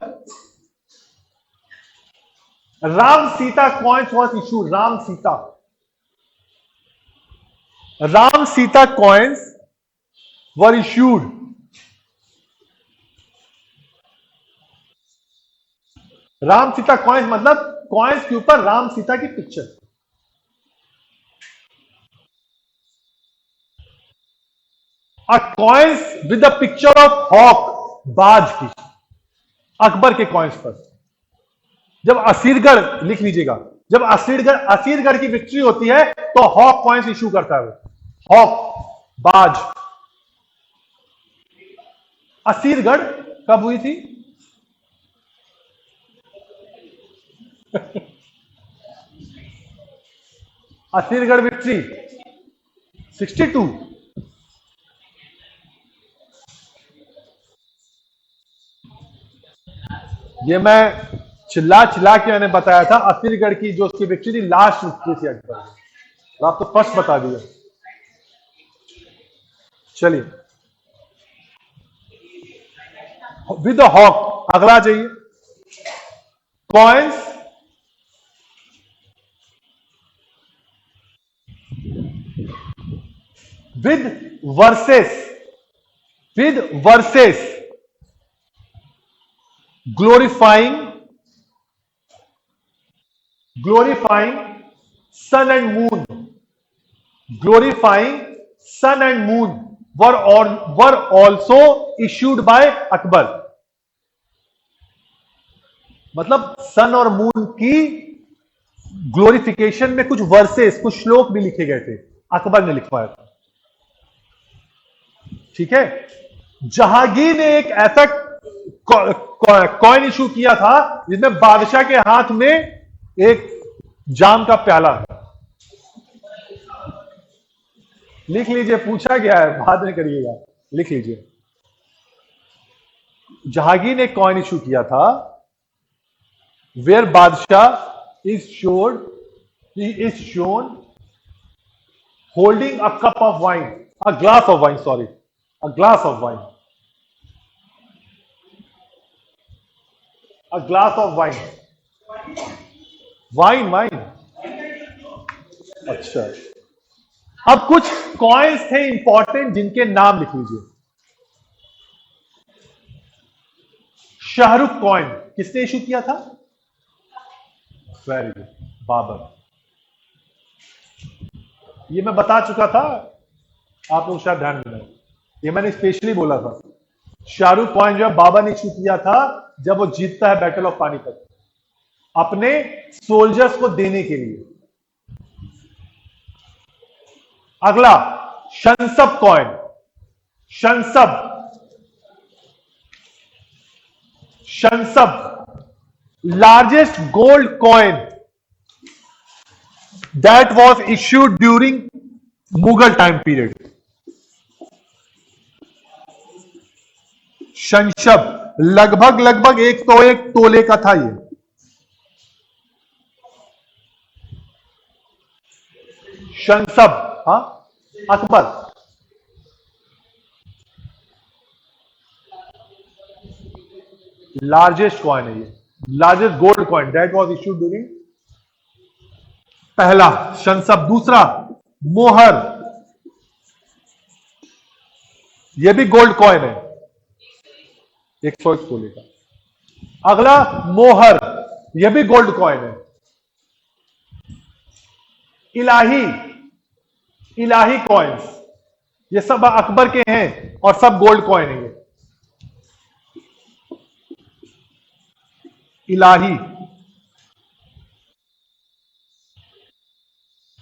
Ram Sita coins was issued. Ram Sita coins were issued. Ram Sita coins मतलब कॉइन्स के ऊपर राम सीता की picture. Coins with the picture of hawk, बाज की, अकबर के कॉइन्स पर। जब असीरगढ़, लिख लीजिएगा, जब असीरगढ़ की विक्ट्री होती है तो हॉक कॉइन्स इशू करता है वो। हॉक, बाज। असीरगढ़ कब हुई थी? असीरगढ़ विक्ट्री 62। ये मैं चिल्ला के मैंने बताया था। असीरगढ़ की जो उसकी विक्ट्री थी, लास्ट विक्ट्री थी अकबर की। तो आप तो फर्स्ट बता दिया। चलिए, विद हॉक, अगला जाइए। Coins with versus glorifying sun and moon were also issued by Akbar। मतलब सन और मून की ग्लोरिफिकेशन में कुछ वर्सेस, कुछ श्लोक भी लिखे गए थे, अकबर ने लिखवाया था, ठीक है? जहांगीर ने एक ऐसा कॉइन इशू किया था जिसमें बादशाह के हाथ में एक जाम का प्याला है। लिख लीजिए, पूछा गया है, बाद में करिएगा, लिख लीजिए। जहांगीर ने कॉइन इशू किया था वेयर बादशाह is showed he is shown holding a cup of wine, a glass of wine, sorry, a glass of wine, a glass of wine, wine wine. अच्छा, अब कुछ कॉइन्स थे इंपॉर्टेंट जिनके नाम लिख लीजिए। शाहरुख कॉइन किसने इशू किया था? Very good, Babur. ये मैं बता चुका था, आप लोग शायद ध्यान नहीं, ये मैंने स्पेशली बोला था। शाहरुख कॉइन जो है बाबर ने इशू किया था जब वो जीतता है बैटल ऑफ पानीपत, अपने सोल्जर्स को देने के लिए। अगला Shansab coin, Shansab, Shansab largest gold coin that was issued during Mughal time period. Shansab लगभग लगभग 101 तोले का था ये। शंसब, हाँ, अकबर, लार्जेस्ट कॉइन है ये, largest gold coin that was issued during, पहला शंसब। दूसरा मोहर, ये भी गोल्ड कॉइन है, 101 तोले का। अगला मोहर, यह भी गोल्ड कॉइन है। इलाही, इलाही कॉइन्स, ये सब अकबर के हैं और सब गोल्ड कॉइन है ये। इलाही,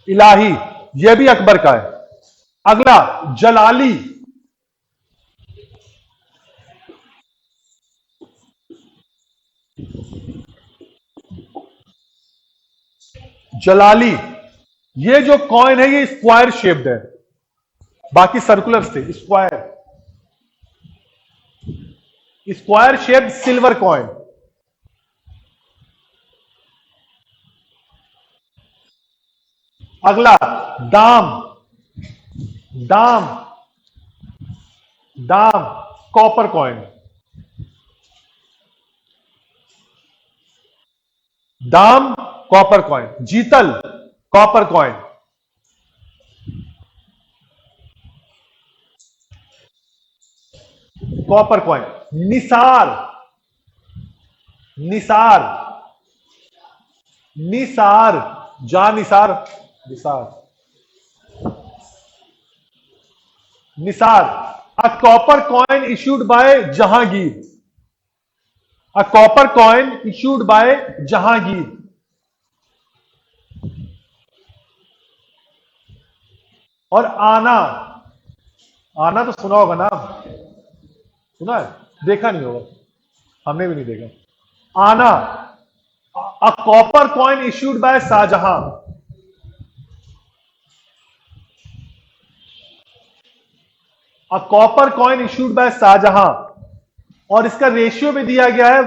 इलाही यह भी अकबर का है। अगला जलाली, जलाली, ये जो कॉइन है ये स्क्वायर शेप्ड है, बाकी सर्कुलर थे, square, square shaped silver coin. अगला dam, dam, dam copper coin, dam copper coin. Jital copper coin. Copper coin. Nisar, nisar, nisar, जा nisar, nisar, nisar, a copper coin issued by Jahangir, a copper coin issued by Jahangir. और आना, आना तो सुना होगा नाम, सुना है, देखा नहीं होगा, हमने भी नहीं देखा। आना, a copper coin issued by Shah Jahan, a copper coin issued by Shah Jahan. और इसका रेशियो भी दिया गया है,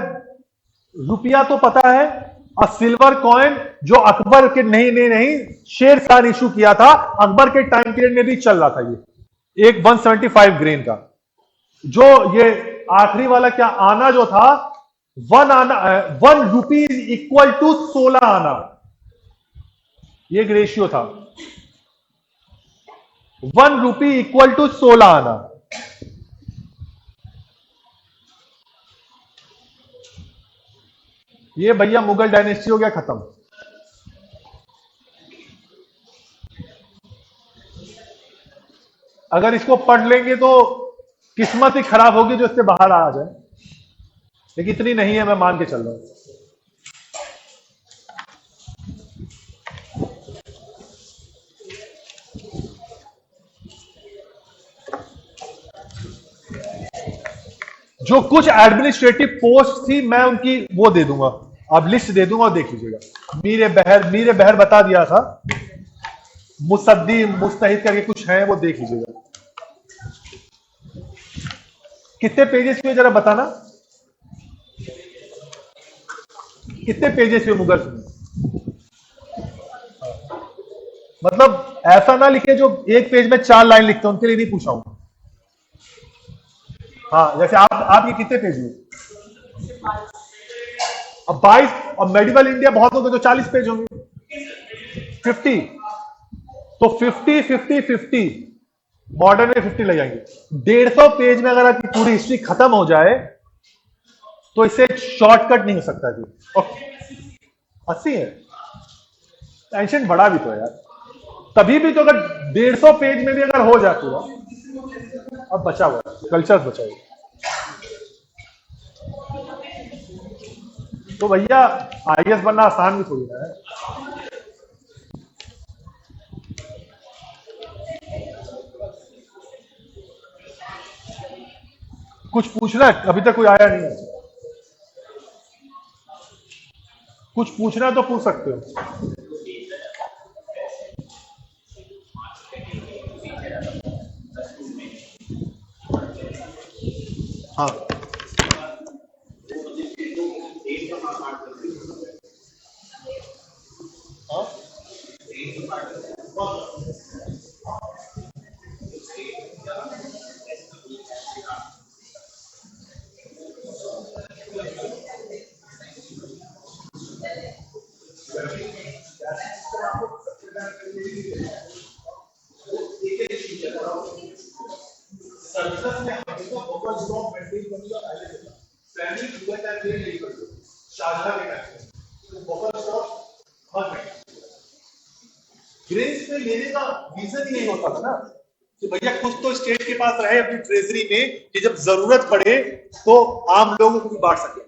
रुपया तो पता है, और सिल्वर कॉइन जो अकबर के, नहीं नहीं नहीं, शेर शाह ने इशू किया था, अकबर के टाइम पीरियड में भी चल रहा था ये, एक 175 ग्रेन का। जो ये आखिरी वाला क्या आना जो था, 1 आना, 1 रुपीज इक्वल टू 16 आना, ये एक रेशियो था, 1 रुपी इक्वल टू 16 आना। ये भैया मुगल डायनेस्टी हो गया खत्म। अगर इसको पढ़ लेंगे तो किस्मत ही खराब होगी जो इससे बाहर आ जाए, लेकिन इतनी नहीं है, मैं मान के चल रहा हूं। जो कुछ एडमिनिस्ट्रेटिव पोस्ट थी मैं उनकी वो दे दूंगा, अब लिस्ट दे दूंगा और देख लीजिएगा। मीर बहर बता दिया था, मुसद्दी मुस्तहिद करके कुछ है, वो देख लीजिएगा। कितने पेजेस पे जरा बताना, कितने पेजेस पे मुगल फिल्म? मतलब ऐसा ना लिखे जो एक पेज में 4 लाइन लिखते हैं, उनके लिए नहीं पूछा हूं। हाँ, जैसे आप ये कितने पेज में? अब 22, और मेडिवल इंडिया बहुत होंगे तो 40 पेज होंगे, 50, तो 50 50 50, मॉडर्न में 50 लग जाएंगे। 150 पेज में अगर आपकी पूरी हिस्ट्री खत्म हो जाए तो इसे शॉर्टकट नहीं हो सकता जी। 80 है, टेंशन बड़ा भी तो है यार, तभी भी तो अगर 150 पेज में भी अगर हो जाए पूरा, अब बचा हुआ कल्चर बचा हुआ, तो भैया आईएएस बनना आसान भी थोड़ी ना है। कुछ पूछना है? अभी तक कोई आया नहीं है, कुछ पूछना है तो पूछ सकते हो। हाँ, ग्रेस में लेने का रीजन ही नहीं होता था ना कि भैया कुछ तो स्टेट के पास रहे अपनी ट्रेजरी में कि जब जरूरत पड़े तो आम लोगों को भी बांट सके।